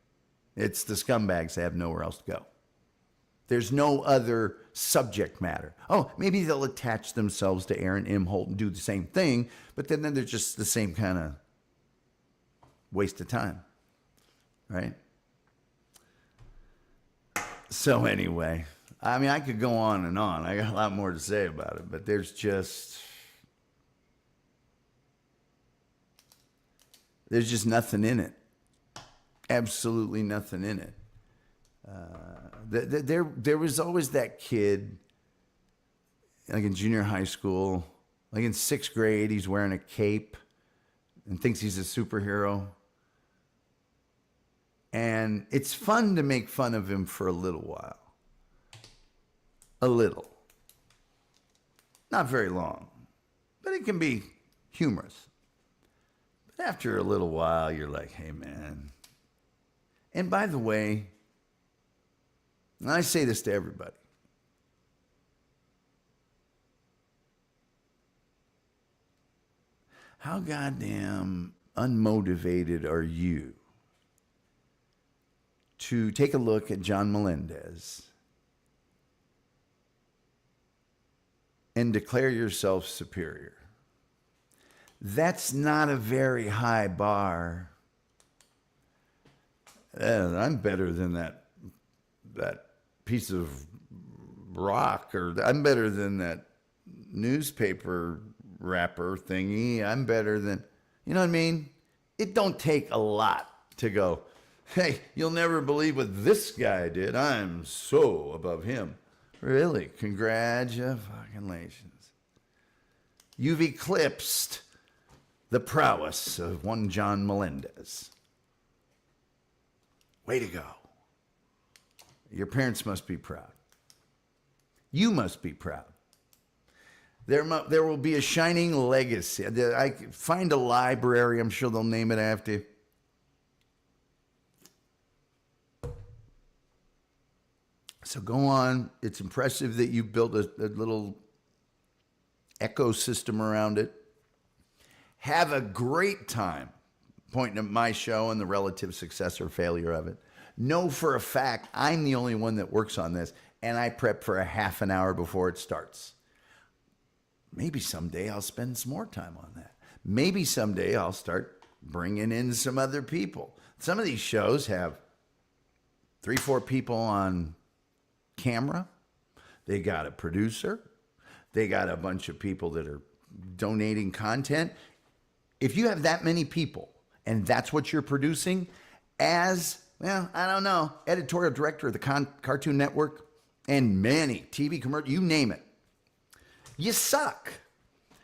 [SPEAKER 1] It's the scumbags that have nowhere else to go. There's no other subject matter. Oh, maybe they'll attach themselves to Aaron Imholt and do the same thing, but then they're just the same kind of waste of time, right? So anyway, I mean, I could go on and on. I got a lot more to say about it, but there's just nothing in it. Absolutely nothing in it. There was always that kid, like in junior high school, like in 6th grade, he's wearing a cape and thinks he's a superhero. And it's fun to make fun of him for a little while. A little. Not very long, but it can be humorous. But after a little while, you're like, hey, man. And by the way, and I say this to everybody, how goddamn unmotivated are you to take a look at John Melendez and declare yourself superior? That's not a very high bar. I'm better than that piece of rock, or I'm better than that newspaper wrapper thingy. I'm better than, you know what I mean? It don't take a lot to go, hey, you'll never believe what this guy did. I'm so above him. Really? Congratulations. You've eclipsed the prowess of one John Melendez. Way to go. Your parents must be proud. You must be proud. There will be a shining legacy. I find a library. I'm sure they'll name it after you. So go on. It's impressive that you've built a little ecosystem around it. Have a great time pointing at my show and the relative success or failure of it. Know for a fact I'm the only one that works on this, and I prep for a half an hour before it starts. Maybe someday I'll spend some more time on that. Maybe someday I'll start bringing in some other people. Some of these shows have 3-4 people on camera. They got a producer. They got a bunch of people that are donating content. If you have that many people and that's what you're producing as, well, I don't know, editorial director of the Cartoon Network and many TV commercials, you name it, you suck.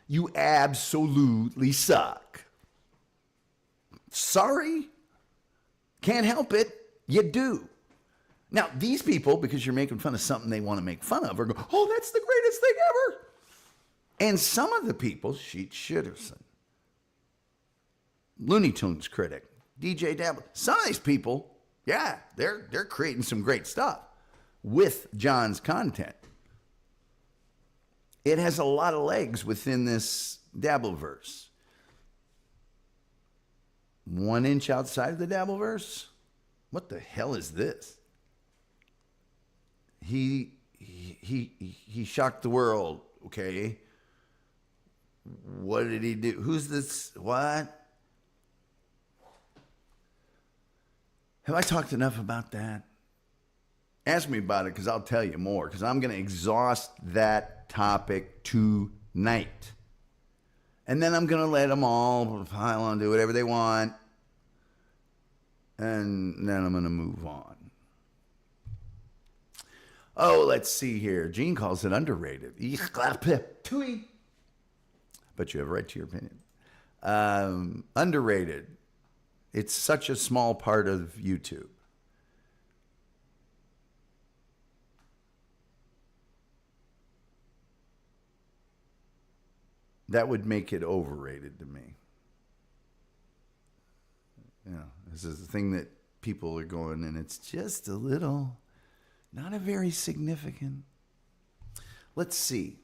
[SPEAKER 1] You absolutely suck. Sorry. Can't help it. You do. Now, these people, because you're making fun of something they want to make fun of, are going, oh, that's the greatest thing ever. And some of the people, Sheet Shitterson, Looney Tunes critic, DJ Dabble, some of these people, yeah, they're creating some great stuff with John's content. It has a lot of legs within this Dabbleverse. 1 inch outside of the Dabbleverse? What the hell is this? He shocked the world, okay? What did he do? Who's this? What? Have I talked enough about that? Ask me about it, because I'll tell you more, because I'm going to exhaust that topic tonight. And then I'm going to let them all pile on, do whatever they want. And then I'm going to move on. Oh, let's see here. Gene calls it underrated. But you have a right to your opinion. Underrated. It's such a small part of YouTube. That would make it overrated to me. You know, this is the thing that people are going, and it's just a little, not a very significant. Let's see.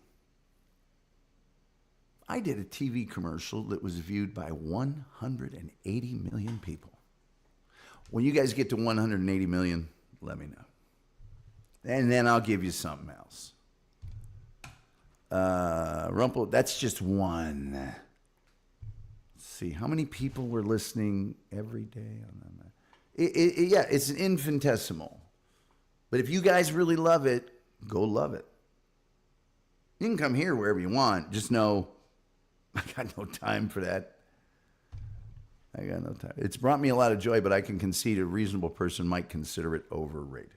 [SPEAKER 1] I did a TV commercial that was viewed by 180 million people. When you guys get to 180 million, let me know. And then I'll give you something else. Rumple, that's just one. Let's see, how many people were listening every day on that? Yeah, it's an infinitesimal. But if you guys really love it, go love it. You can come here wherever you want. Just know I got no time for that. I got no time. It's brought me a lot of joy, but I can concede a reasonable person might consider it overrated.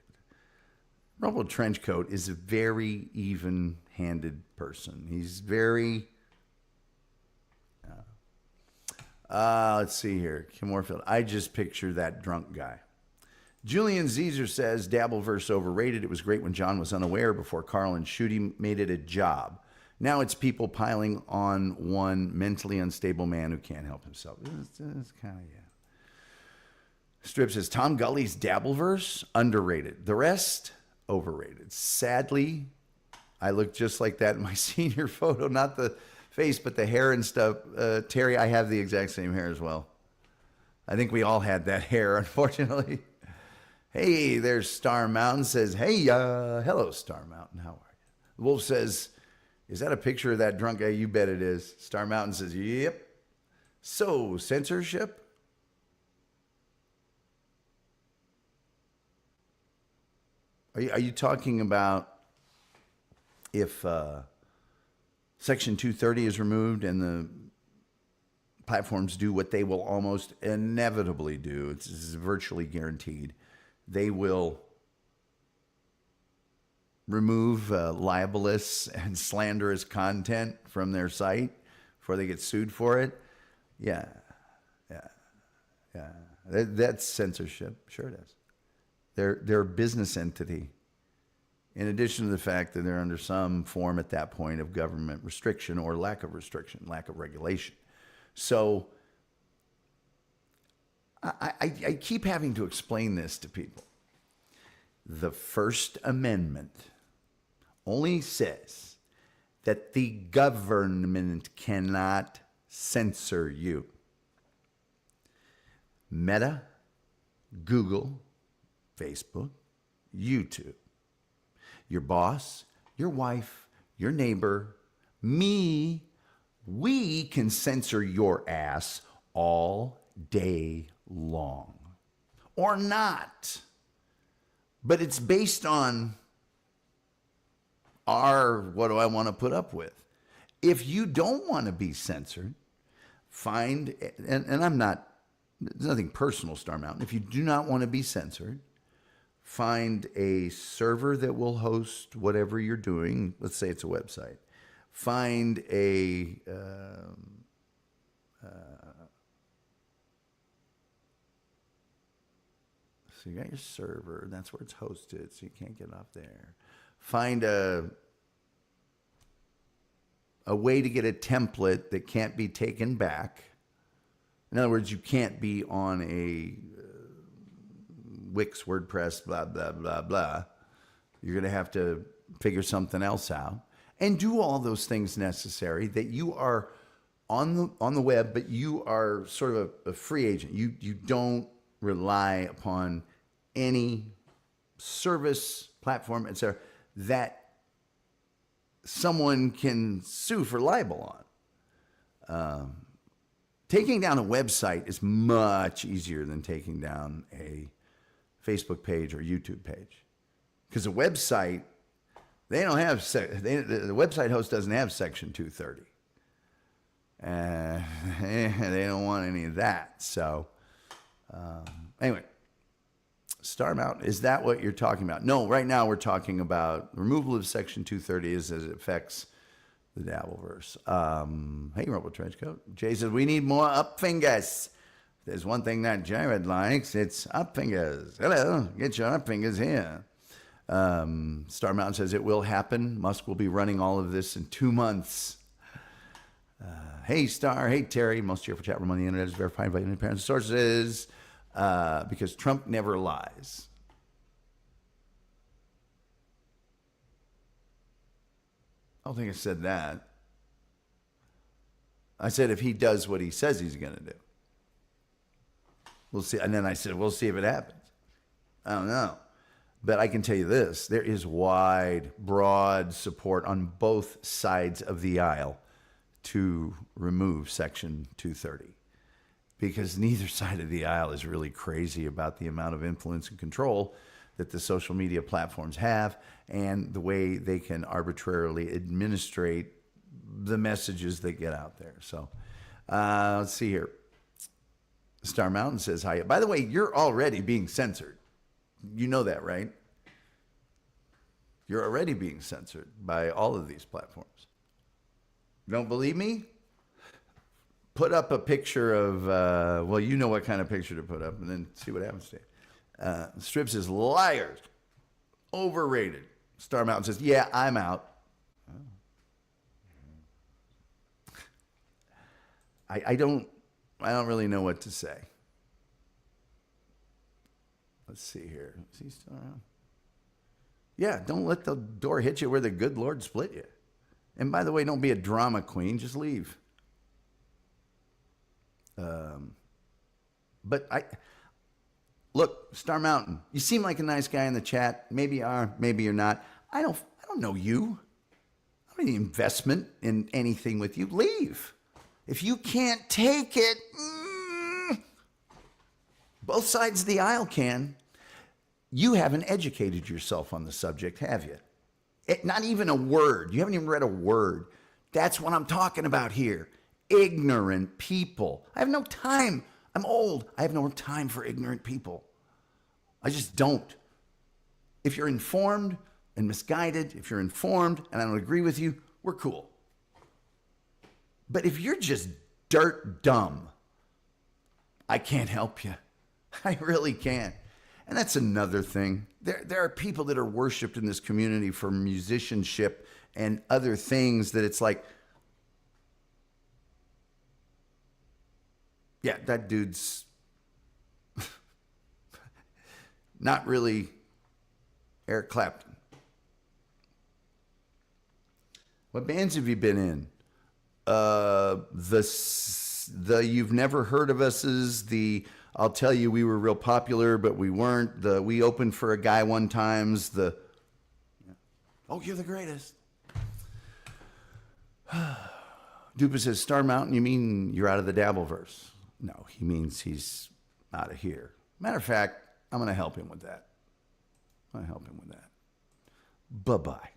[SPEAKER 1] Rumple Trenchcoat is a very even-handed person. He's very... let's see here. Kim Warfield. I just picture that drunk guy. Julian Zezer says, Dabbleverse overrated. It was great when John was unaware before Carl and Shooty made it a job. Now it's people piling on one mentally unstable man who can't help himself. It's kind of, yeah. Strip says, Tom Gully's Dabbleverse, underrated. The rest, overrated. Sadly, I look just like that in my senior photo. Not the face, but the hair and stuff. Terry, I have the exact same hair as well. I think we all had that hair, unfortunately. Hey, there's Star Mountain says, hey, hello, Star Mountain. How are you? Wolf says, is that a picture of that drunk guy? You bet it is. Star Mountain says, yep. So, censorship? Are you talking about if Section 230 is removed and the platforms do what they will almost inevitably do? It's virtually guaranteed. They will remove libelous and slanderous content from their site before they get sued for it. Yeah. That's censorship. Sure it is. They're a business entity. In addition to the fact that they're under some form at that point of government restriction or lack of restriction, lack of regulation. So I keep having to explain this to people. The First Amendment only says that the government cannot censor you. Meta, Google, Facebook, YouTube, your boss, your wife, your neighbor, me, we can censor your ass all day long. Or not. But it's based on what do I want to put up with? If you don't want to be censored, find, and I'm not, there's nothing personal, Star Mountain. If you do not want to be censored, find a server that will host whatever you're doing. Let's say it's a website. Find a so you got your server, and that's where it's hosted, so you can't get off there. Find a way to get a template that can't be taken back. In other words, you can't be on a Wix, WordPress, blah, blah, blah, blah. You're going to have to figure something else out and do all those things necessary that you are on the web, but you are sort of a free agent. You don't rely upon any service, platform, etc., that someone can sue for libel on. Taking down a website is much easier than taking down a Facebook page or YouTube page, because a website, they don't have the website host doesn't have Section 230. They don't want any of that. So anyway, Star Mountain, is that what you're talking about? No, right now we're talking about removal of Section 230 as it affects the Dabbleverse. Hey, Robo Trenchcoat. Jay says, we need more up fingers. If there's one thing that Jared likes, it's up fingers. Hello, get your up fingers here. Star Mountain says, it will happen. Musk will be running all of this in 2 months. Hey, Star. Hey, Terry. Most cheerful chat room on the internet is verified by independent sources because Trump never lies. I don't think I said that. I said, if he does what he says he's going to do, we'll see. And then I said, we'll see if it happens. I don't know. But I can tell you this, there is wide, broad support on both sides of the aisle to remove Section 230. Because neither side of the aisle is really crazy about the amount of influence and control that the social media platforms have and the way they can arbitrarily administrate the messages that get out there. So let's see here. Star Mountain says, hi. By the way, you're already being censored. You know that, right? You're already being censored by all of these platforms. You don't believe me? Put up a picture of, well, you know what kind of picture to put up, and then see what happens to you. Strip says, liars. Overrated. Star Mountain says, yeah, I'm out. I don't really know what to say. Let's see here. Is he still around? Yeah, don't let the door hit you where the good Lord split you. And by the way, don't be a drama queen. Just leave. Look, Star Mountain, you seem like a nice guy in the chat. Maybe you are, maybe you're not. I don't know you. I don't have any investment in anything with you. Leave. If you can't take it, both sides of the aisle can. You haven't educated yourself on the subject, have you? Not even a word. You haven't even read a word. That's what I'm talking about here. Ignorant people. I have no time. I'm old. I have no time for ignorant people. I just don't. If you're informed and misguided, if you're informed and I don't agree with you, we're cool. But if you're just dirt dumb, I can't help you. I really can't. And that's another thing. There are people that are worshipped in this community for musicianship and other things that it's like, yeah, that dude's not really Eric Clapton. What bands have you been in? The You've Never Heard of Us's, the I'll Tell You We Were Real Popular, but we weren't. The We Opened for a Guy One Times. The Oh, You're the Greatest. Dupa says, Star Mountain, you mean you're out of the Dabbleverse? No, he means he's out of here. Matter of fact, I'm going to help him with that. Bye-bye.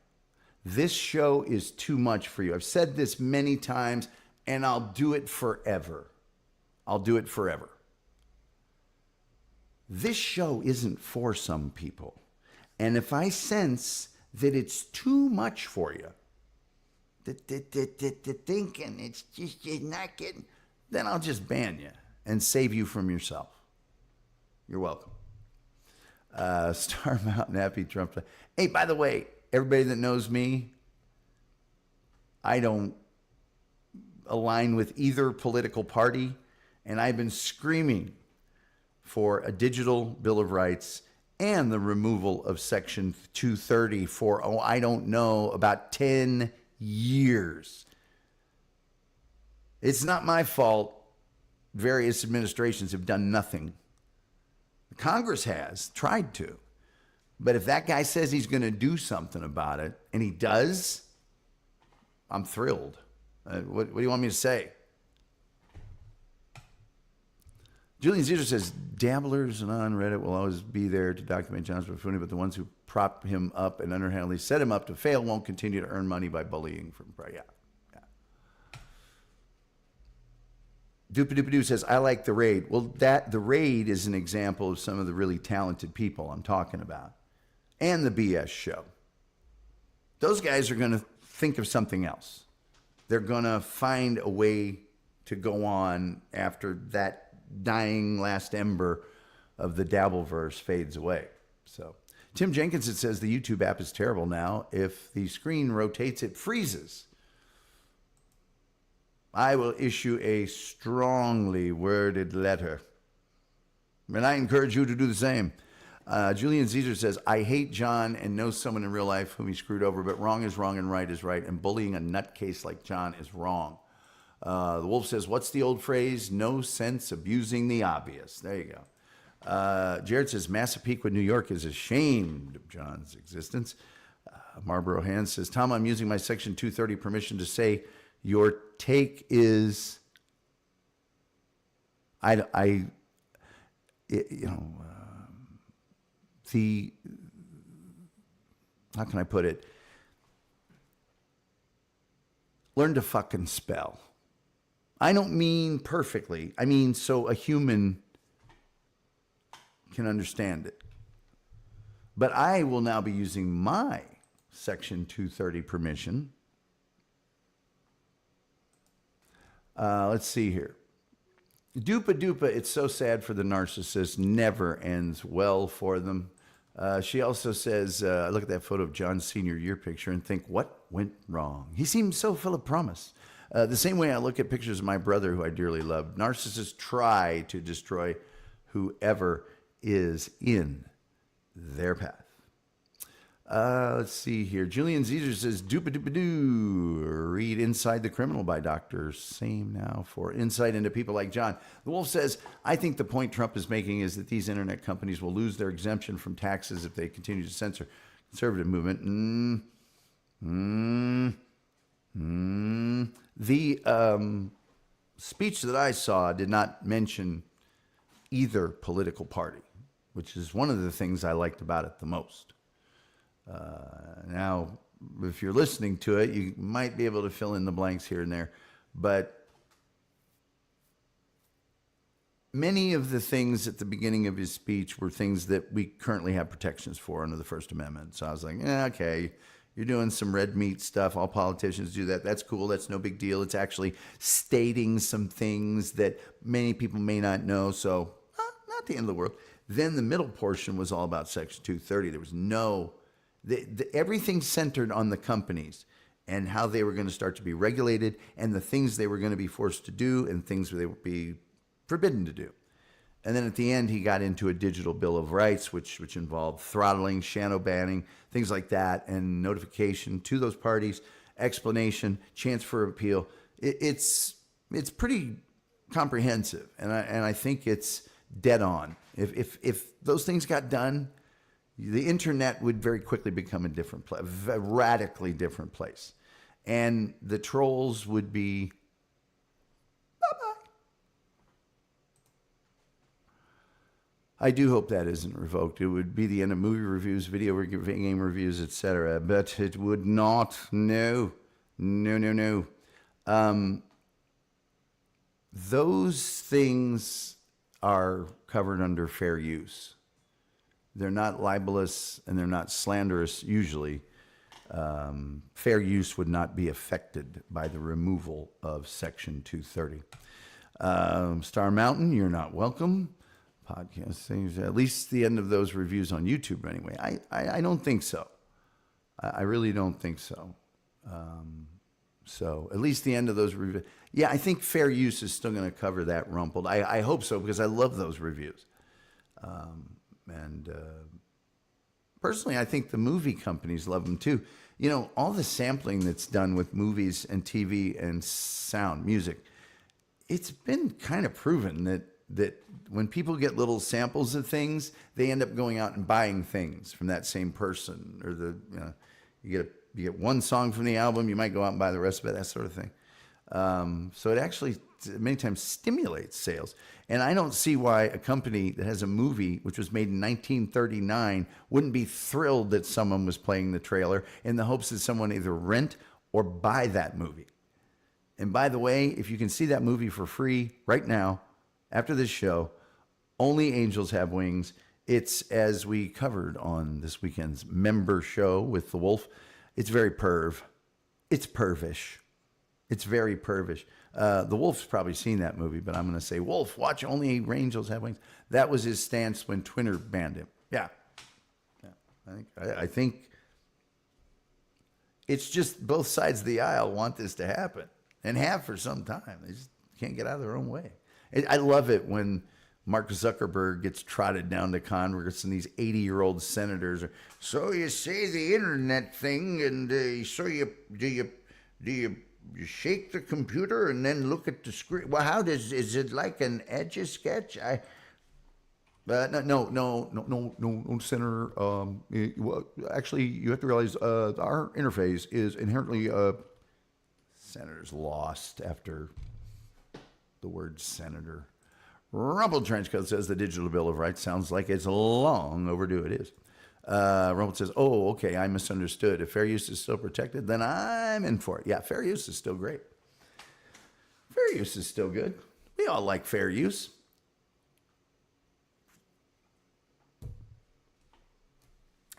[SPEAKER 1] This show is too much for you. I've said this many times, and I'll do it forever. This show isn't for some people. And if I sense that it's too much for you, the thinking it's just you're not getting, then I'll just ban you and save you from yourself. You're welcome. Star Mountain, happy Trump. Hey, by the way, everybody that knows me, I don't align with either political party, and I've been screaming for a digital Bill of Rights and the removal of Section 230 for, I don't know, about 10 years. It's not my fault. Various administrations have done nothing. Congress has tried to. But if that guy says he's going to do something about it, and he does, I'm thrilled. What do you want me to say? Julian Caesar says, dabblers on Reddit will always be there to document John's buffoonery, but the ones who prop him up and underhandedly set him up to fail won't continue to earn money by bullying from yeah. Doopadoo says, I like The Raid. Well, The Raid is an example of some of the really talented people I'm talking about. And the BS show. Those guys are going to think of something else. They're going to find a way to go on after that dying last ember of the Dabbleverse fades away. So Tim Jenkinson says the YouTube app is terrible now. If the screen rotates, it freezes. I will issue a strongly worded letter. And I encourage you to do the same. Julian Caesar says, I hate John and know someone in real life whom he screwed over, but wrong is wrong and right is right, and bullying a nutcase like John is wrong. The Wolf says, what's the old phrase? No sense abusing the obvious. There you go. Jared says, Massapequa, New York is ashamed of John's existence. Marlboro Hand says, Tom, I'm using my Section 230 permission to say your take is, the, how can I put it? Learn to fucking spell. I don't mean perfectly. I mean so a human can understand it. But I will now be using my Section 230 permission. Let's see here. Dupa dupa, it's so sad for the narcissist, never ends well for them. She also says, I look at that photo of John's senior year picture and think, what went wrong? He seems so full of promise. The same way I look at pictures of my brother, who I dearly love. Narcissists try to destroy whoever is in their path. Let's see here. Julian Caesar says, doopa-doopa-doo. Read Inside the Criminal by Dr. Same now for insight into people like John. The Wolf says, I think the point Trump is making is that these internet companies will lose their exemption from taxes if they continue to censor conservative movement. The speech that I saw did not mention either political party, which is one of the things I liked about it the most. Now, if you're listening to it, you might be able to fill in the blanks here and there, but many of the things at the beginning of his speech were things that we currently have protections for under the First Amendment. So I was like, okay, you're doing some red meat stuff. All politicians do that. That's cool. That's no big deal. It's actually stating some things that many people may not know. So not the end of the world. Then the middle portion was all about Section 230. There was no... everything centered on the companies and how they were going to start to be regulated and the things they were going to be forced to do and things they would be forbidden to do. And then at the end, he got into a digital bill of rights, which involved throttling, shadow banning, things like that, and notification to those parties, explanation, chance for appeal. It's pretty comprehensive, and I think it's dead on. If those things got done, the internet would very quickly become a different place, a radically different place. And the trolls would be, bye-bye. I do hope that isn't revoked. It would be the end of movie reviews, video game reviews, etc. But it would not. No. Those things are covered under fair use. They're not libelous and they're not slanderous usually. Fair use would not be affected by the removal of Section 230. Star Mountain, you're not welcome. Podcast things, at least the end of those reviews on YouTube anyway. I don't think so. I really don't think so. So at least the end of those reviews. Yeah, I think fair use is still going to cover that rumpled. I hope so because I love those reviews. Personally, I think the movie companies love them too. You know, all the sampling that's done with movies and TV and sound, music, it's been kind of proven that when people get little samples of things, they end up going out and buying things from that same person. Or you get one song from the album, you might go out and buy the rest of it, that sort of thing. So it actually many times stimulates sales. And I don't see why a company that has a movie which was made in 1939 wouldn't be thrilled that someone was playing the trailer in the hopes that someone either rent or buy that movie. And by the way, if you can see that movie for free right now, after this show, Only Angels Have Wings. It's, as we covered on this weekend's member show with the Wolf, it's very perv. It's pervish. It's very pervish. The Wolf's probably seen that movie, but I'm going to say, Wolf, watch Only Angels Have Wings. That was his stance when Twitter banned him. Yeah. I think it's just both sides of the aisle want this to happen and have for some time. They just can't get out of their own way. I love it when Mark Zuckerberg gets trotted down to Congress and these 80-year-old senators are, so you say the internet thing, and so do you you shake the computer and then look at the screen. Well, how is it like an Etch-a-Sketch? No, Senator. Well, actually, you have to realize our interface is inherently. Senator's lost after the word senator. Rumble Trenchcoat says the digital Bill of Rights sounds like it's long overdue. It is. Rumble says, oh, okay, I misunderstood. If fair use is still protected, then I'm in for it. Yeah, fair use is still great. Fair use is still good. We all like fair use.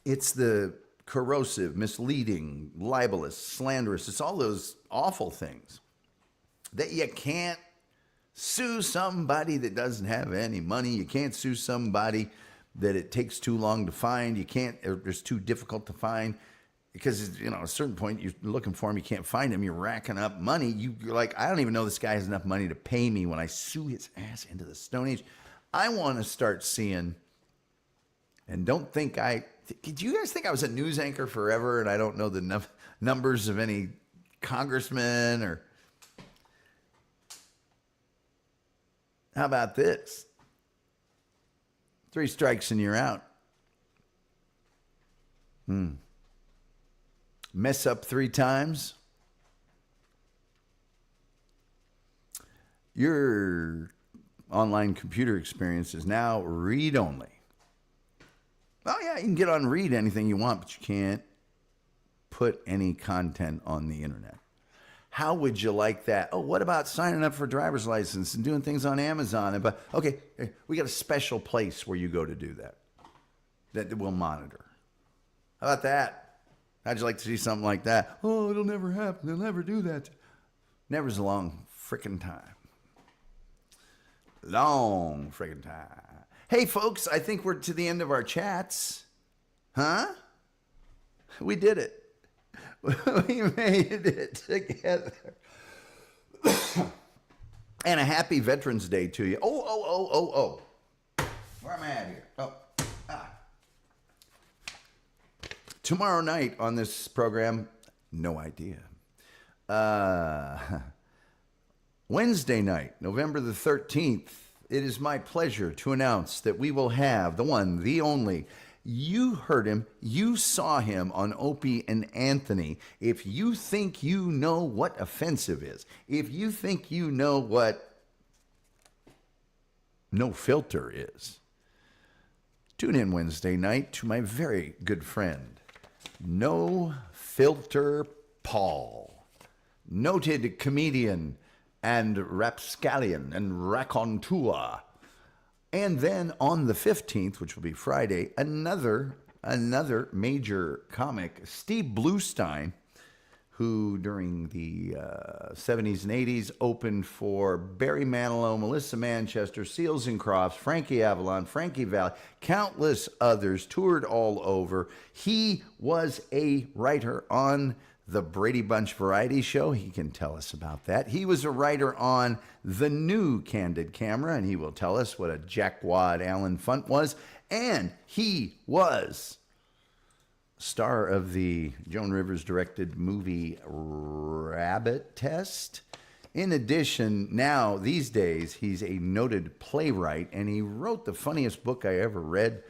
[SPEAKER 1] It's the corrosive, misleading, libelous, slanderous. It's all those awful things that you can't sue somebody that doesn't have any money. You can't sue somebody that it takes too long to find. You can't, or it's too difficult to find because, at a certain point you're looking for him, you can't find him. You're racking up money. You're like, I don't even know this guy has enough money to pay me when I sue his ass into the Stone Age. I want to start seeing, and don't think do you guys think I was a news anchor forever and I don't know the numbers of any congressmen or... How about this? 3 strikes and you're out. Mess up 3 times. Your online computer experience is now read-only. Oh, yeah, you can get on read anything you want, but you can't put any content on the internet. How would you like that? Oh, what about signing up for a driver's license and doing things on Amazon? But okay, we got a special place where you go to do that we'll monitor. How about that? How'd you like to see something like that? Oh, it'll never happen. They'll never do that. Never's a long frickin' time. Long frickin' time. Hey, folks, I think we're to the end of our chats. Huh? We did it. We made it together. And a happy Veterans Day to you. Oh. Where am I at here? Tomorrow night on this program, no idea. Wednesday night, November the 13th, it is my pleasure to announce that we will have the one, the only. You heard him. You saw him on Opie and Anthony. If you think you know what offensive is, if you think you know what no filter is, tune in Wednesday night to my very good friend, No Filter Paul, noted comedian and rapscallion and raconteur. And then on the 15th, which will be Friday, another major comic, Steve Bluestein, who during the 70s and 80s opened for Barry Manilow, Melissa Manchester, Seals and Crofts, Frankie Avalon, Frankie Valli, countless others, toured all over. He was a writer on the Brady Bunch Variety Show. He can tell us about that. He was a writer on the new Candid Camera, and he will tell us what a jackwad Alan Funt was. And he was star of the Joan Rivers directed movie Rabbit Test. In addition, now, these days, he's a noted playwright, and he wrote the funniest book I ever read,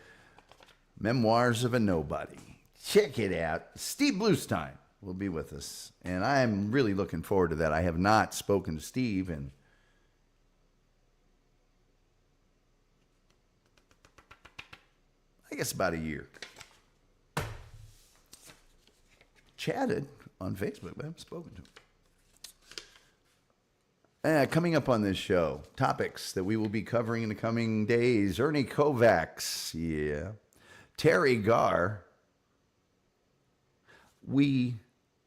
[SPEAKER 1] Memoirs of a Nobody. Check it out. Steve Bluestein will be with us, and I'm really looking forward to that. I have not spoken to Steve in I guess about a year. Chatted on Facebook, but I haven't spoken to him. Coming up on this show, topics that we will be covering in the coming days. Ernie Kovacs, yeah. Terry Garr. We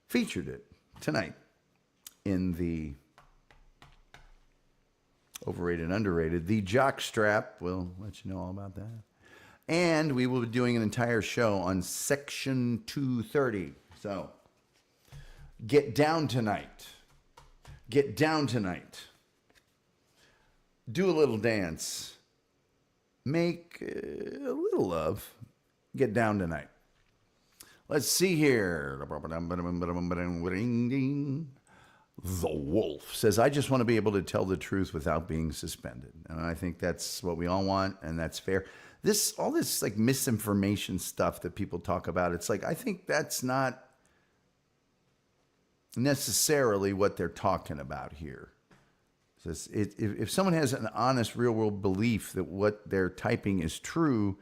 [SPEAKER 1] featured it tonight in the Overrated and Underrated. The Jockstrap, we'll let you know all about that. And we will be doing an entire show on Section 230. So, get down tonight. Get down tonight. Do a little dance. Make a little love. Get down tonight. Let's see here. The Wolf says, I just want to be able to tell the truth without being suspended. And I think that's what we all want, and that's fair. All this like misinformation stuff that people talk about, it's like, I think that's not necessarily what they're talking about here. If someone has an honest, real world belief that what they're typing is true,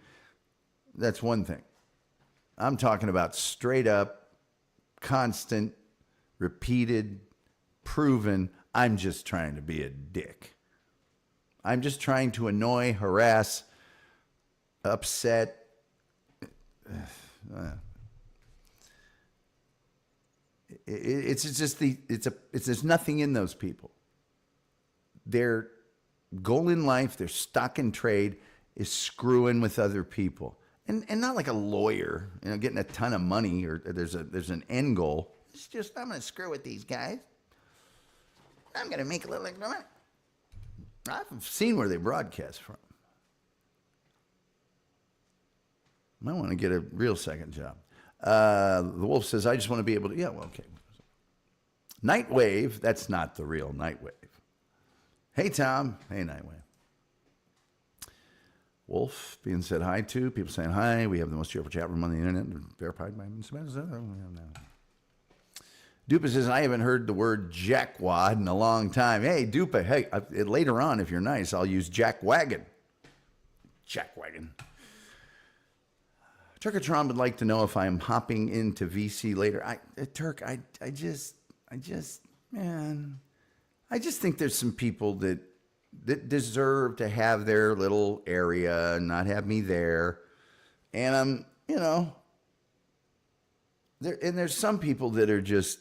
[SPEAKER 1] that's one thing. I'm talking about straight up, constant, repeated, proven, I'm just trying to be a dick. I'm just trying to annoy, harass, upset. There's nothing in those people. Their goal in life, their stock in trade is screwing with other people. And not like a lawyer, getting a ton of money, or there's an end goal. It's just, I'm going to screw with these guys. I'm going to make a little extra money. I've seen where they broadcast from. I want to get a real second job. The Wolf says, I just want to be able to, yeah, well, okay. Nightwave, that's not the real Nightwave. Hey, Tom. Hey, Nightwave. Wolf being said hi to. People saying hi. We have the most cheerful chat room on the internet. Verified by Dupa says, I haven't heard the word jackwad in a long time. Hey, Dupa, hey, later on, if you're nice, I'll use jackwagon. Jackwagon. Turkatron would like to know if I'm hopping into VC later. Turk, I just think there's some people that deserve to have their little area and not have me there. And there's some people that are just,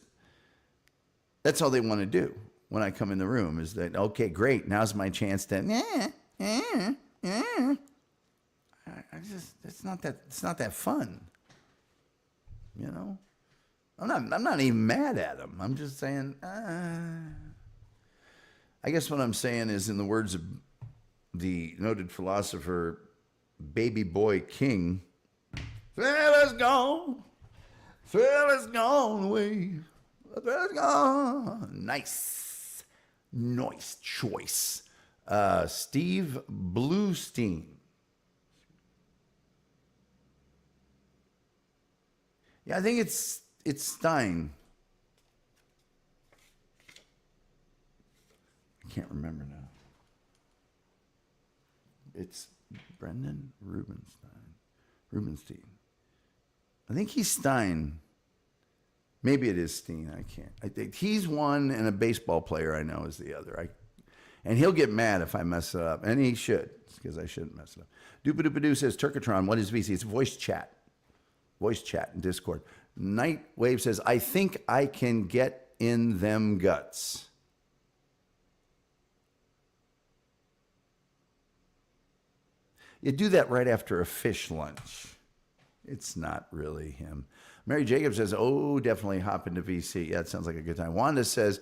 [SPEAKER 1] that's all they want to do when I come in the room is that, okay, great, now's my chance to, it's not that fun. I'm not even mad at them. I'm just saying, I guess what I'm saying is, in the words of the noted philosopher Baby Boy King, fella's gone away. Fella's gone. Nice choice. Steve Bluestein. Yeah, I think it's Stein. I can't remember now. It's Brendan Rubenstein. I think he's Stein. Maybe it is Steen. I can't. I think he's one, and a baseball player I know is the other. And he'll get mad if I mess it up, and he should, because I shouldn't mess it up. Doopadoopadoo says, Turkatron, what is VC? It's voice chat. Voice chat in Discord. Nightwave says, I think I can get in them guts. You do that right after a fish lunch. It's not really him. Mary Jacobs says, oh, definitely hop into VC. Yeah, it sounds like a good time. Wanda says,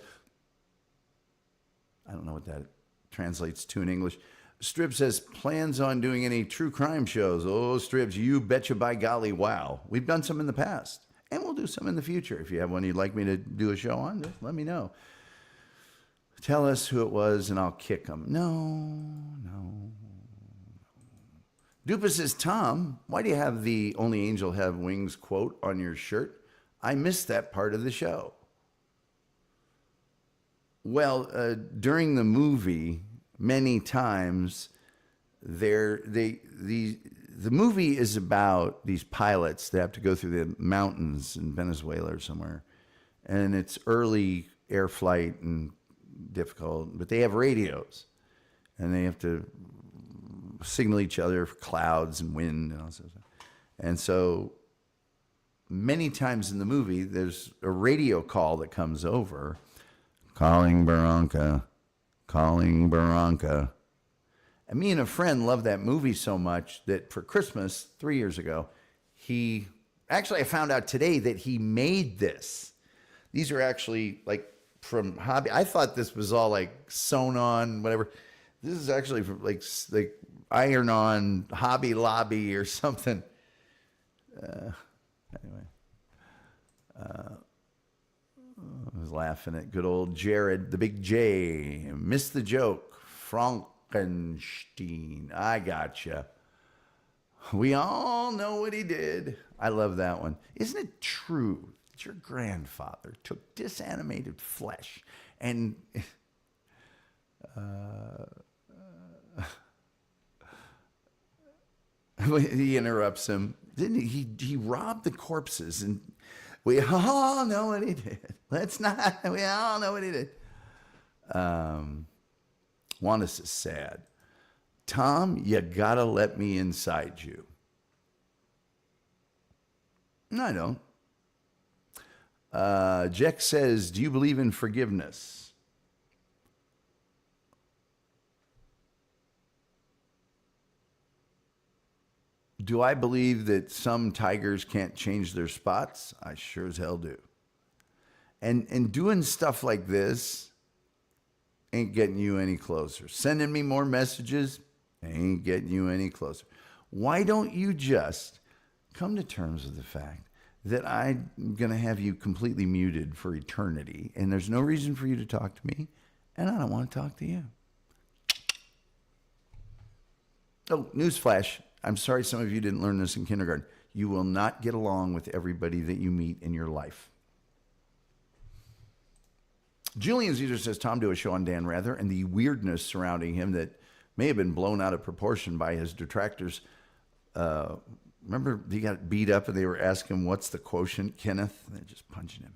[SPEAKER 1] I don't know what that translates to in English. Strib says, plans on doing any true crime shows? Oh, Stribs, you betcha by golly, wow. We've done some in the past, and we'll do some in the future. If you have one you'd like me to do a show on, just let me know. Tell us who it was, and I'll kick them. No. Dupa says, Tom, why do you have the Only Angel Have Wings quote on your shirt? I missed that part of the show. Well, during the movie, many times, the movie is about these pilots that have to go through the mountains in Venezuela or somewhere. And it's early air flight and difficult, but they have radios. And they have to signal each other for clouds and wind and all that stuff. And so many times in the movie, there's a radio call that comes over, calling Barranca. And me and a friend loved that movie so much that for Christmas 3 years ago, I found out today that he made this. These are actually like from Hobby. I thought this was all like sewn on, whatever. This is actually from like iron on Hobby Lobby or something. Anyway. I was laughing at good old Jared, the big J. Missed the joke. Frankenstein. I gotcha. We all know what he did. I love that one. Isn't it true that your grandfather took disanimated flesh and he interrupts him. Didn't he? He robbed the corpses, and we all know what he did. Let's not. We all know what he did. Juanis is sad. Tom, you gotta let me inside you. No, I don't. Jack says, do you believe in forgiveness? Do I believe that some tigers can't change their spots? I sure as hell do. And doing stuff like this ain't getting you any closer. Sending me more messages ain't getting you any closer. Why don't you just come to terms with the fact that I'm going to have you completely muted for eternity, and there's no reason for you to talk to me, and I don't want to talk to you. Oh, newsflash. I'm sorry some of you didn't learn this in kindergarten. You will not get along with everybody that you meet in your life. Julian Caesar says, Tom do a show on Dan Rather and the weirdness surrounding him that may have been blown out of proportion by his detractors. Remember he got beat up and they were asking him, what's the quotient, Kenneth? And they're just punching him.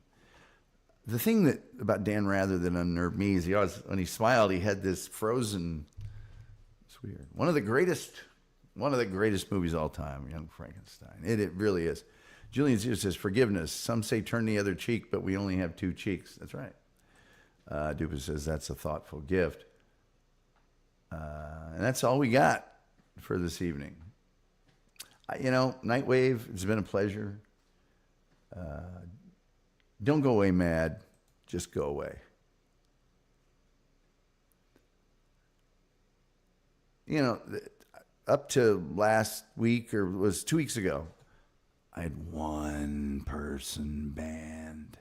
[SPEAKER 1] The thing that about Dan Rather that unnerved me is he always, when he smiled, he had this frozen, it's weird. One of the greatest movies of all time, Young Frankenstein. It really is. Julian Caesar says, forgiveness. Some say turn the other cheek, but we only have two cheeks. That's right. Dupa says, that's a thoughtful gift. And that's all we got for this evening. Nightwave, it's been a pleasure. Don't go away mad. Just go away. Up to last week, or it was 2 weeks ago, I had one person banned.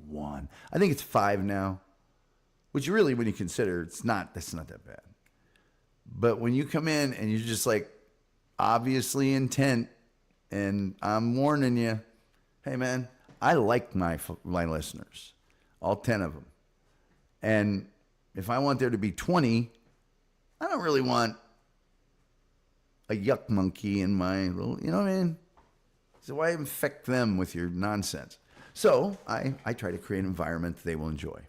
[SPEAKER 1] One. I think it's 5 now, which really, when you consider, that's not that bad. But when you come in and you're just like obviously intent, and I'm warning you, hey man, I like my listeners, all 10 of them. And if I want there to be 20, I don't really want a yuck monkey in my little, you know what I mean? So why infect them with your nonsense? So I try to create an environment that they will enjoy.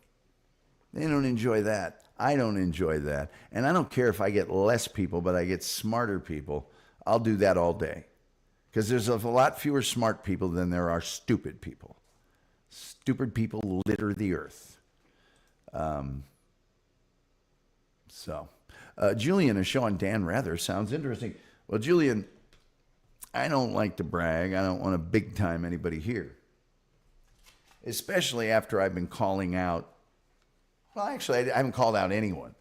[SPEAKER 1] They don't enjoy that. I don't enjoy that. And I don't care if I get less people, but I get smarter people. I'll do that all day. Because there's a lot fewer smart people than there are stupid people. Stupid people litter the earth. Julian, a show on Dan Rather sounds interesting. Well, Julian, I don't like to brag. I don't want to big time anybody here. Especially after I've been calling out. Well, actually, I haven't called out anyone.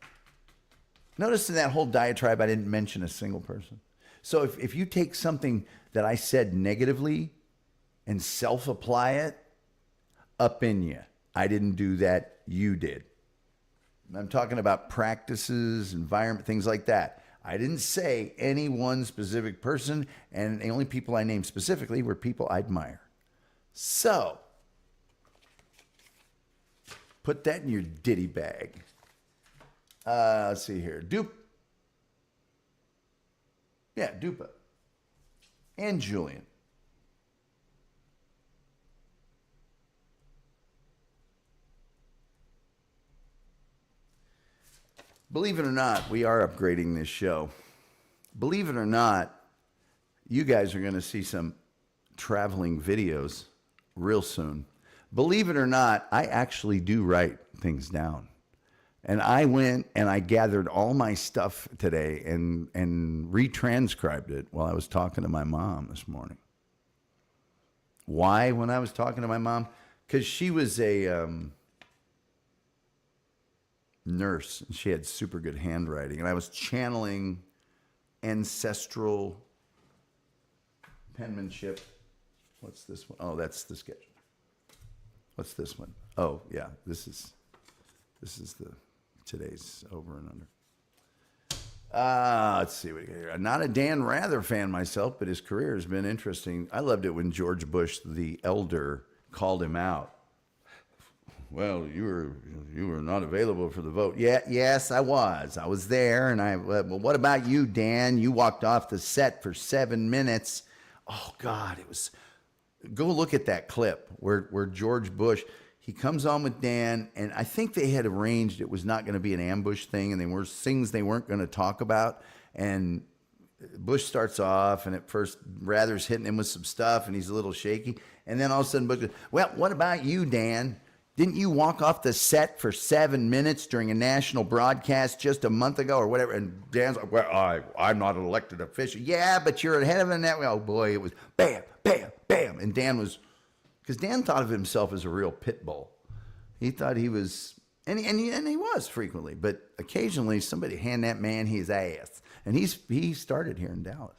[SPEAKER 1] Notice in that whole diatribe, I didn't mention a single person. So if you take something that I said negatively and self-apply it, up in you. I didn't do that. You did. I'm talking about practices, environment, things like that. I didn't say any one specific person, and the only people I named specifically were people I admire. So, put that in your ditty bag. Let's see here. Dupa. And Julian. Believe it or not, we are upgrading this show. Believe it or not, you guys are going to see some traveling videos real soon. Believe it or not, I actually do write things down. And I went and I gathered all my stuff today and retranscribed it while I was talking to my mom this morning. Why when I was talking to my mom? Because she was a nurse, and she had super good handwriting, and I was channeling ancestral penmanship. What's this one? Oh, that's the sketch. What's this one? Oh, yeah. This is the today's over and under. Let's see what we got here. I'm not a Dan Rather fan myself, but his career has been interesting. I loved it when George Bush, the elder, called him out. Well, you were not available for the vote. Yeah, yes, I was. I was there, and well, what about you, Dan? You walked off the set for 7 minutes. Oh God, it was. Go look at that clip where George Bush, he comes on with Dan, and I think they had arranged it was not going to be an ambush thing, and they were things they weren't going to talk about. And Bush starts off, and at first Rather's hitting him with some stuff, and he's a little shaky. And then all of a sudden Bush goes, well, what about you, Dan? Didn't you walk off the set for 7 minutes during a national broadcast just a month ago or whatever? And Dan's like, well, I'm not an elected official. Yeah, but you're ahead of a network. Oh, boy, it was bam, bam, bam. And Dan was, because Dan thought of himself as a real pit bull. He thought he was, and he was frequently, but occasionally somebody hand that man his ass. And he started here in Dallas.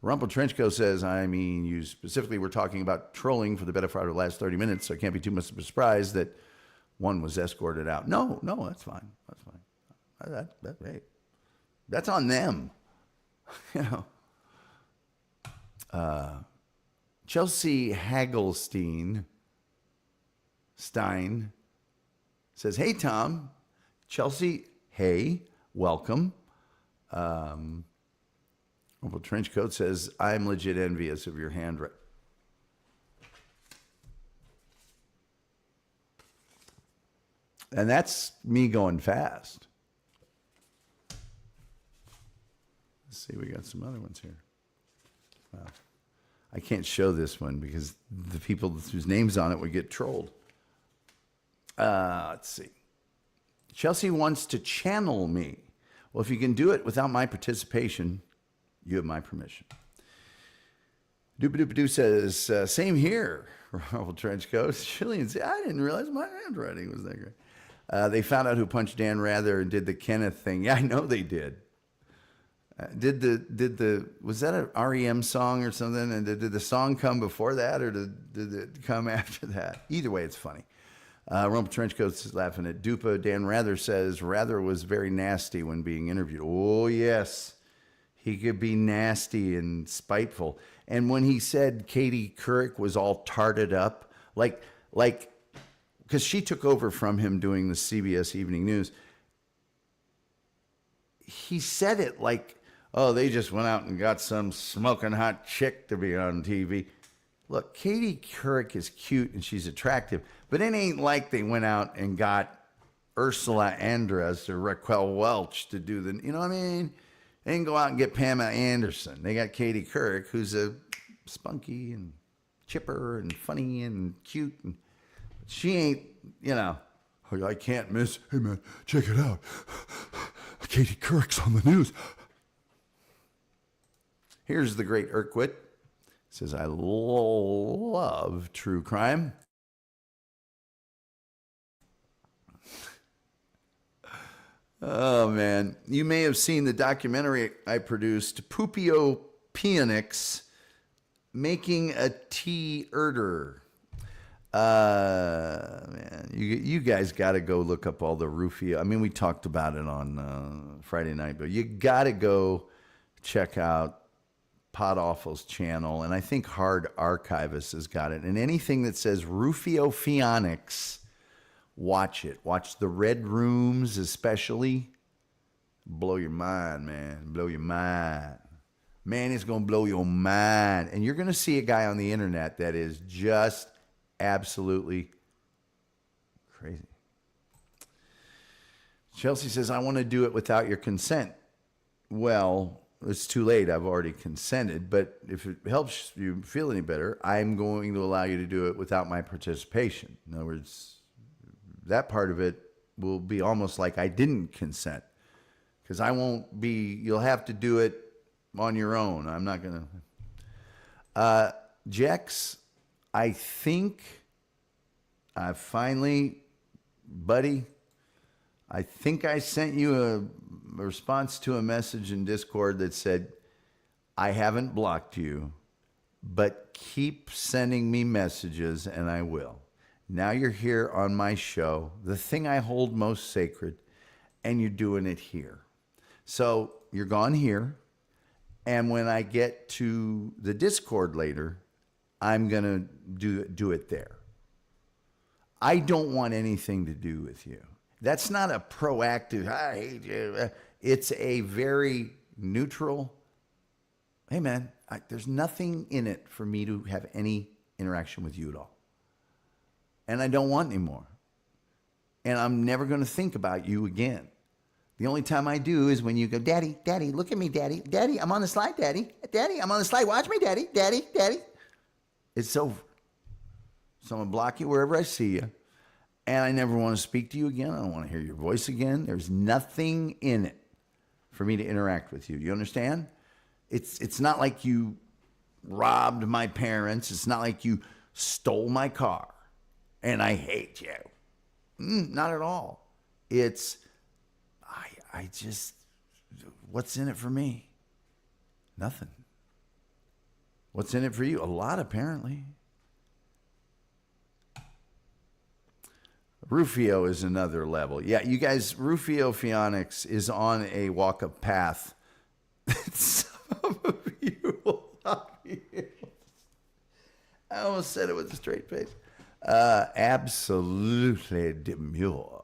[SPEAKER 1] Rumple Trenchcoat says, I mean, you specifically were talking about trolling for the better part of the last 30 minutes, so I can't be too much of a surprise that one was escorted out. No, that's fine. That's fine. Hey, that's on them. You know. Chelsea Stein says, hey, Tom. Chelsea, hey, welcome. Rumple Trenchcoat says, I'm legit envious of your handwriting. And that's me going fast. Let's see, we got some other ones here. Wow. I can't show this one because the people whose names on it would get trolled. Let's see. Chelsea wants to channel me. Well, if you can do it without my participation, you have my permission. Doop-a-doop-a-doo says, same here, Rumple Trenchcoat. Shillian says, I didn't realize my handwriting was that great. They found out who punched Dan Rather and did the Kenneth thing. Yeah, I know they did. Was that an REM song or something? And did the song come before that or did it come after that? Either way, it's funny. Rumple Trenchcoat's laughing at Dupa. Dan Rather says, Rather was very nasty when being interviewed. Oh, yes. He could be nasty and spiteful. And when he said Katie Couric was all tarted up, like, because she took over from him doing the CBS Evening News, he said it like, oh, they just went out and got some smoking hot chick to be on TV. Look, Katie Couric is cute and she's attractive, but it ain't like they went out and got Ursula Andress or Raquel Welch to do the, you know what I mean? They didn't go out and get Pamela Anderson. They got Katie Couric, who's a spunky and chipper and funny and cute. And she ain't, you know, oh, I can't miss. Hey, man, check it out. Katie Couric's on the news. Here's the great Urquit. Says, I love true crime. Oh, man. You may have seen the documentary I produced, Pupio Phoenix, Making a Tea Erder. Man, you guys got to go look up all the Rufio. I mean, we talked about it on Friday night, but you got to go check out Pod Awful's channel, and I think Hard Archivist has got it. And anything that says Rufio Phoenix, watch it. Watch the Red Rooms especially. Blow your mind, man. Blow your mind. Man, it's going to blow your mind. And you're going to see a guy on the internet that is just absolutely crazy. Chelsea says, I want to do it without your consent. Well, it's too late. I've already consented. But if it helps you feel any better, I'm going to allow you to do it without my participation. In other words, that part of it will be almost like I didn't consent. Because I won't be, you'll have to do it on your own. I'm not going to. Jex, I think I finally, buddy, I think I sent you a response to a message in Discord that said, I haven't blocked you, but keep sending me messages and I will. Now you're here on my show, the thing I hold most sacred, and you're doing it here. So you're gone here. And when I get to the Discord later, I'm going to do it there. I don't want anything to do with you. That's not a proactive, I hate you. It's a very neutral, hey man, there's nothing in it for me to have any interaction with you at all. And I don't want any more. And I'm never going to think about you again. The only time I do is when you go, Daddy, Daddy, look at me, Daddy. Daddy, I'm on the slide, Daddy. Daddy, I'm on the slide. Watch me, Daddy. Daddy, Daddy. It's over. So I'm going to block you wherever I see you. And I never want to speak to you again. I don't want to hear your voice again. There's nothing in it for me to interact with you. You understand? It's not like you robbed my parents. It's not like you stole my car. And I hate you. Not at all. It's, I just, what's in it for me? Nothing. What's in it for you? A lot, apparently. Rufio is another level. Yeah, you guys, Rufio Phoenix is on a walk of path. Some of you will not be able to. I almost said it with a straight face. Absolutely demure.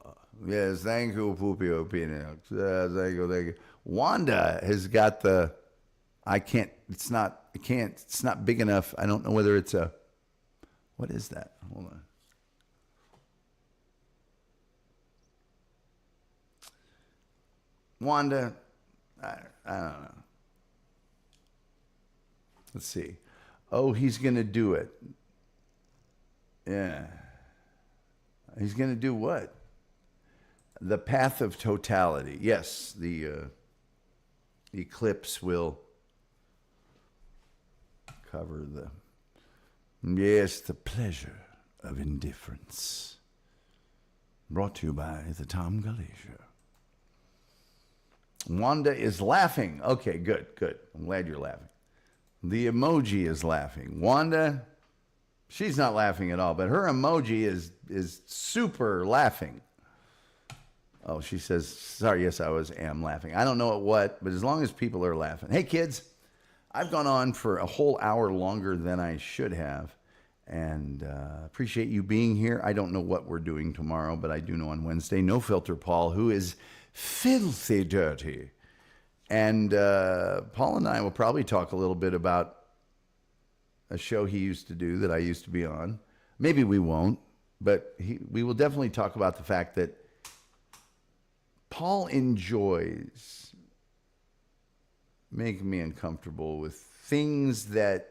[SPEAKER 1] Yes, thank you, Pupio Phoenix. Thank you. Wanda has got the, it's not big enough. I don't know whether it's a, what is that? Hold on. Wanda, I don't know. Let's see. Oh, he's going to do it. Yeah. He's going to do what? The path of totality. Yes, the eclipse will cover the, yes, the pleasure of indifference. Brought to you by the Tom Galatia. Wanda is laughing. Okay, good. I'm glad you're laughing. The emoji is laughing. Wanda, she's not laughing at all, but her emoji is super laughing. Oh, she says, sorry, yes, I am laughing. I don't know at what, but as long as people are laughing. Hey, kids, I've gone on for a whole hour longer than I should have, and appreciate you being here. I don't know what we're doing tomorrow, but I do know on Wednesday, No Filter Paul, who is filthy dirty. And Paul and I will probably talk a little bit about a show he used to do that I used to be on. Maybe we won't, but we will definitely talk about the fact that Paul enjoys making me uncomfortable with things that,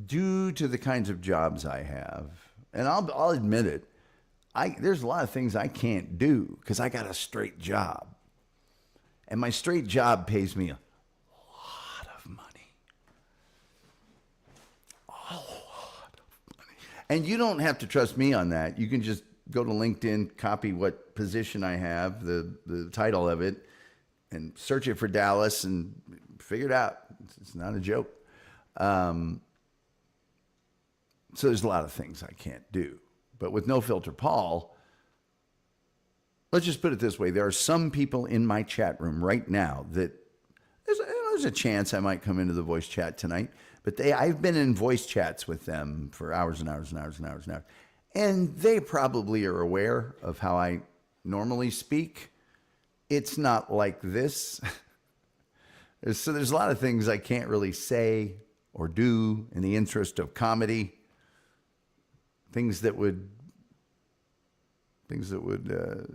[SPEAKER 1] due to the kinds of jobs I have, and I'll admit it, there's a lot of things I can't do because I got a straight job. And my straight job pays me a lot of money. A lot of money. And you don't have to trust me on that. You can just go to LinkedIn, copy what position I have, the title of it, and search it for Dallas and figure it out. It's not a joke. So there's a lot of things I can't do. But with No Filter Paul, let's just put it this way. There are some people in my chat room right now that there's a chance I might come into the voice chat tonight. But I've been in voice chats with them for hours and hours and hours and hours and hours. And they probably are aware of how I normally speak. It's not like this. So there's a lot of things I can't really say or do in the interest of comedy. Things that would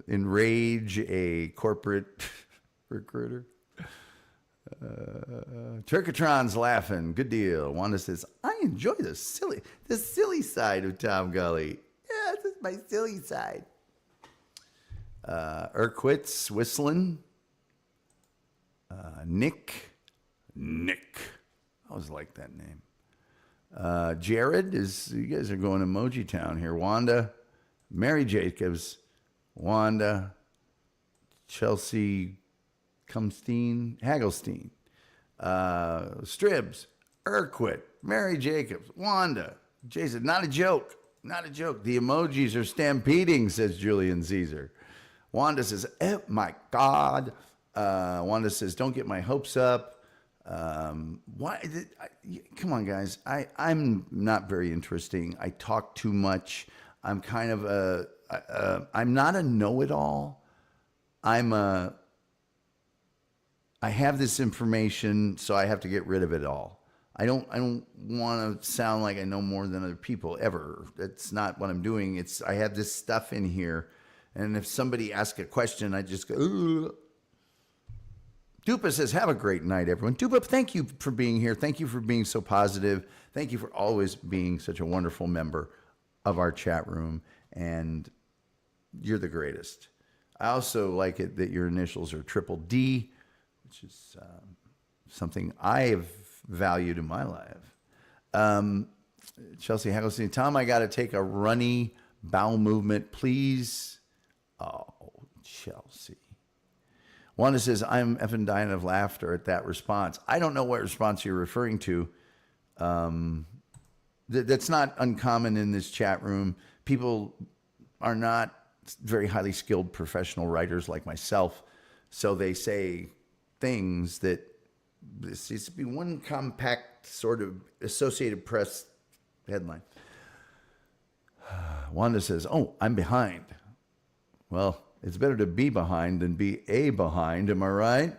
[SPEAKER 1] enrage a corporate recruiter. Turkatron's laughing. Good deal. Wanda says, I enjoy the silly side of Tom Gully. Yeah, this is my silly side. Urquitz whistling. Nick. I always like that name. Jared you guys are going emoji town here. Wanda, Mary Jacobs, Wanda, Chelsea Haggelstein, Stribs, Urquit, Mary Jacobs, Wanda, Jason, not a joke. Not a joke. The emojis are stampeding, says Julian Caesar. Wanda says, oh my God. Wanda says, don't get my hopes up. Why? Come on, guys. I'm not very interesting. I talk too much. I'm kind of I'm not a know-it-all. I have this information, so I have to get rid of it all. I don't want to sound like I know more than other people ever. That's not what I'm doing. I have this stuff in here, and if somebody asks a question, I just go, ugh. Dupa says, have a great night, everyone. Dupa, thank you for being here. Thank you for being so positive. Thank you for always being such a wonderful member of our chat room, and you're the greatest. I also like it that your initials are Triple D, which is something I have valued in my life. Chelsea Haggleston, Tom, I got to take a runny bowel movement, please. Oh, Chelsea. Wanda says, I'm effing dying of laughter at that response. I don't know what response you're referring to. That's not uncommon in this chat room. People are not very highly skilled professional writers like myself, so they say things that this needs to be one compact sort of Associated Press headline. Wanda says, oh, I'm behind. Well, it's better to be behind than be a behind. Am I right?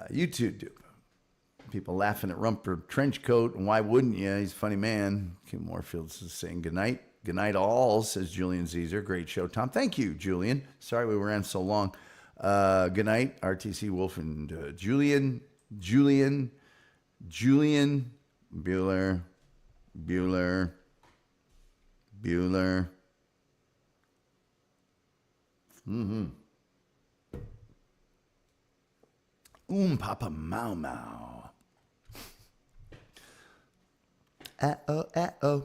[SPEAKER 1] You too, Dupe. People laughing at Rumper Trenchcoat, and why wouldn't you? He's a funny man. Kim Moorfield is saying good night. Good night all, says Julian Caesar. Great show, Tom. Thank you, Julian. Sorry we ran so long. Good night, RTC Wolf and Julian, Bueller. Papa Mau Mau. Uh-oh.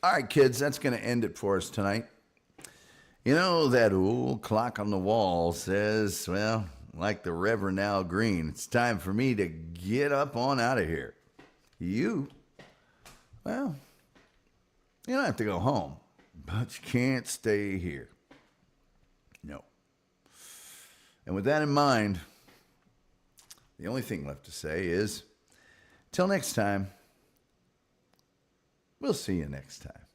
[SPEAKER 1] All right, kids, that's going to end it for us tonight. You know, that old clock on the wall says, well, like the Reverend Al Green, it's time for me to get up on out of here. Well, you don't have to go home, but you can't stay here. No. And with that in mind, the only thing left to say is, till next time, we'll see you next time.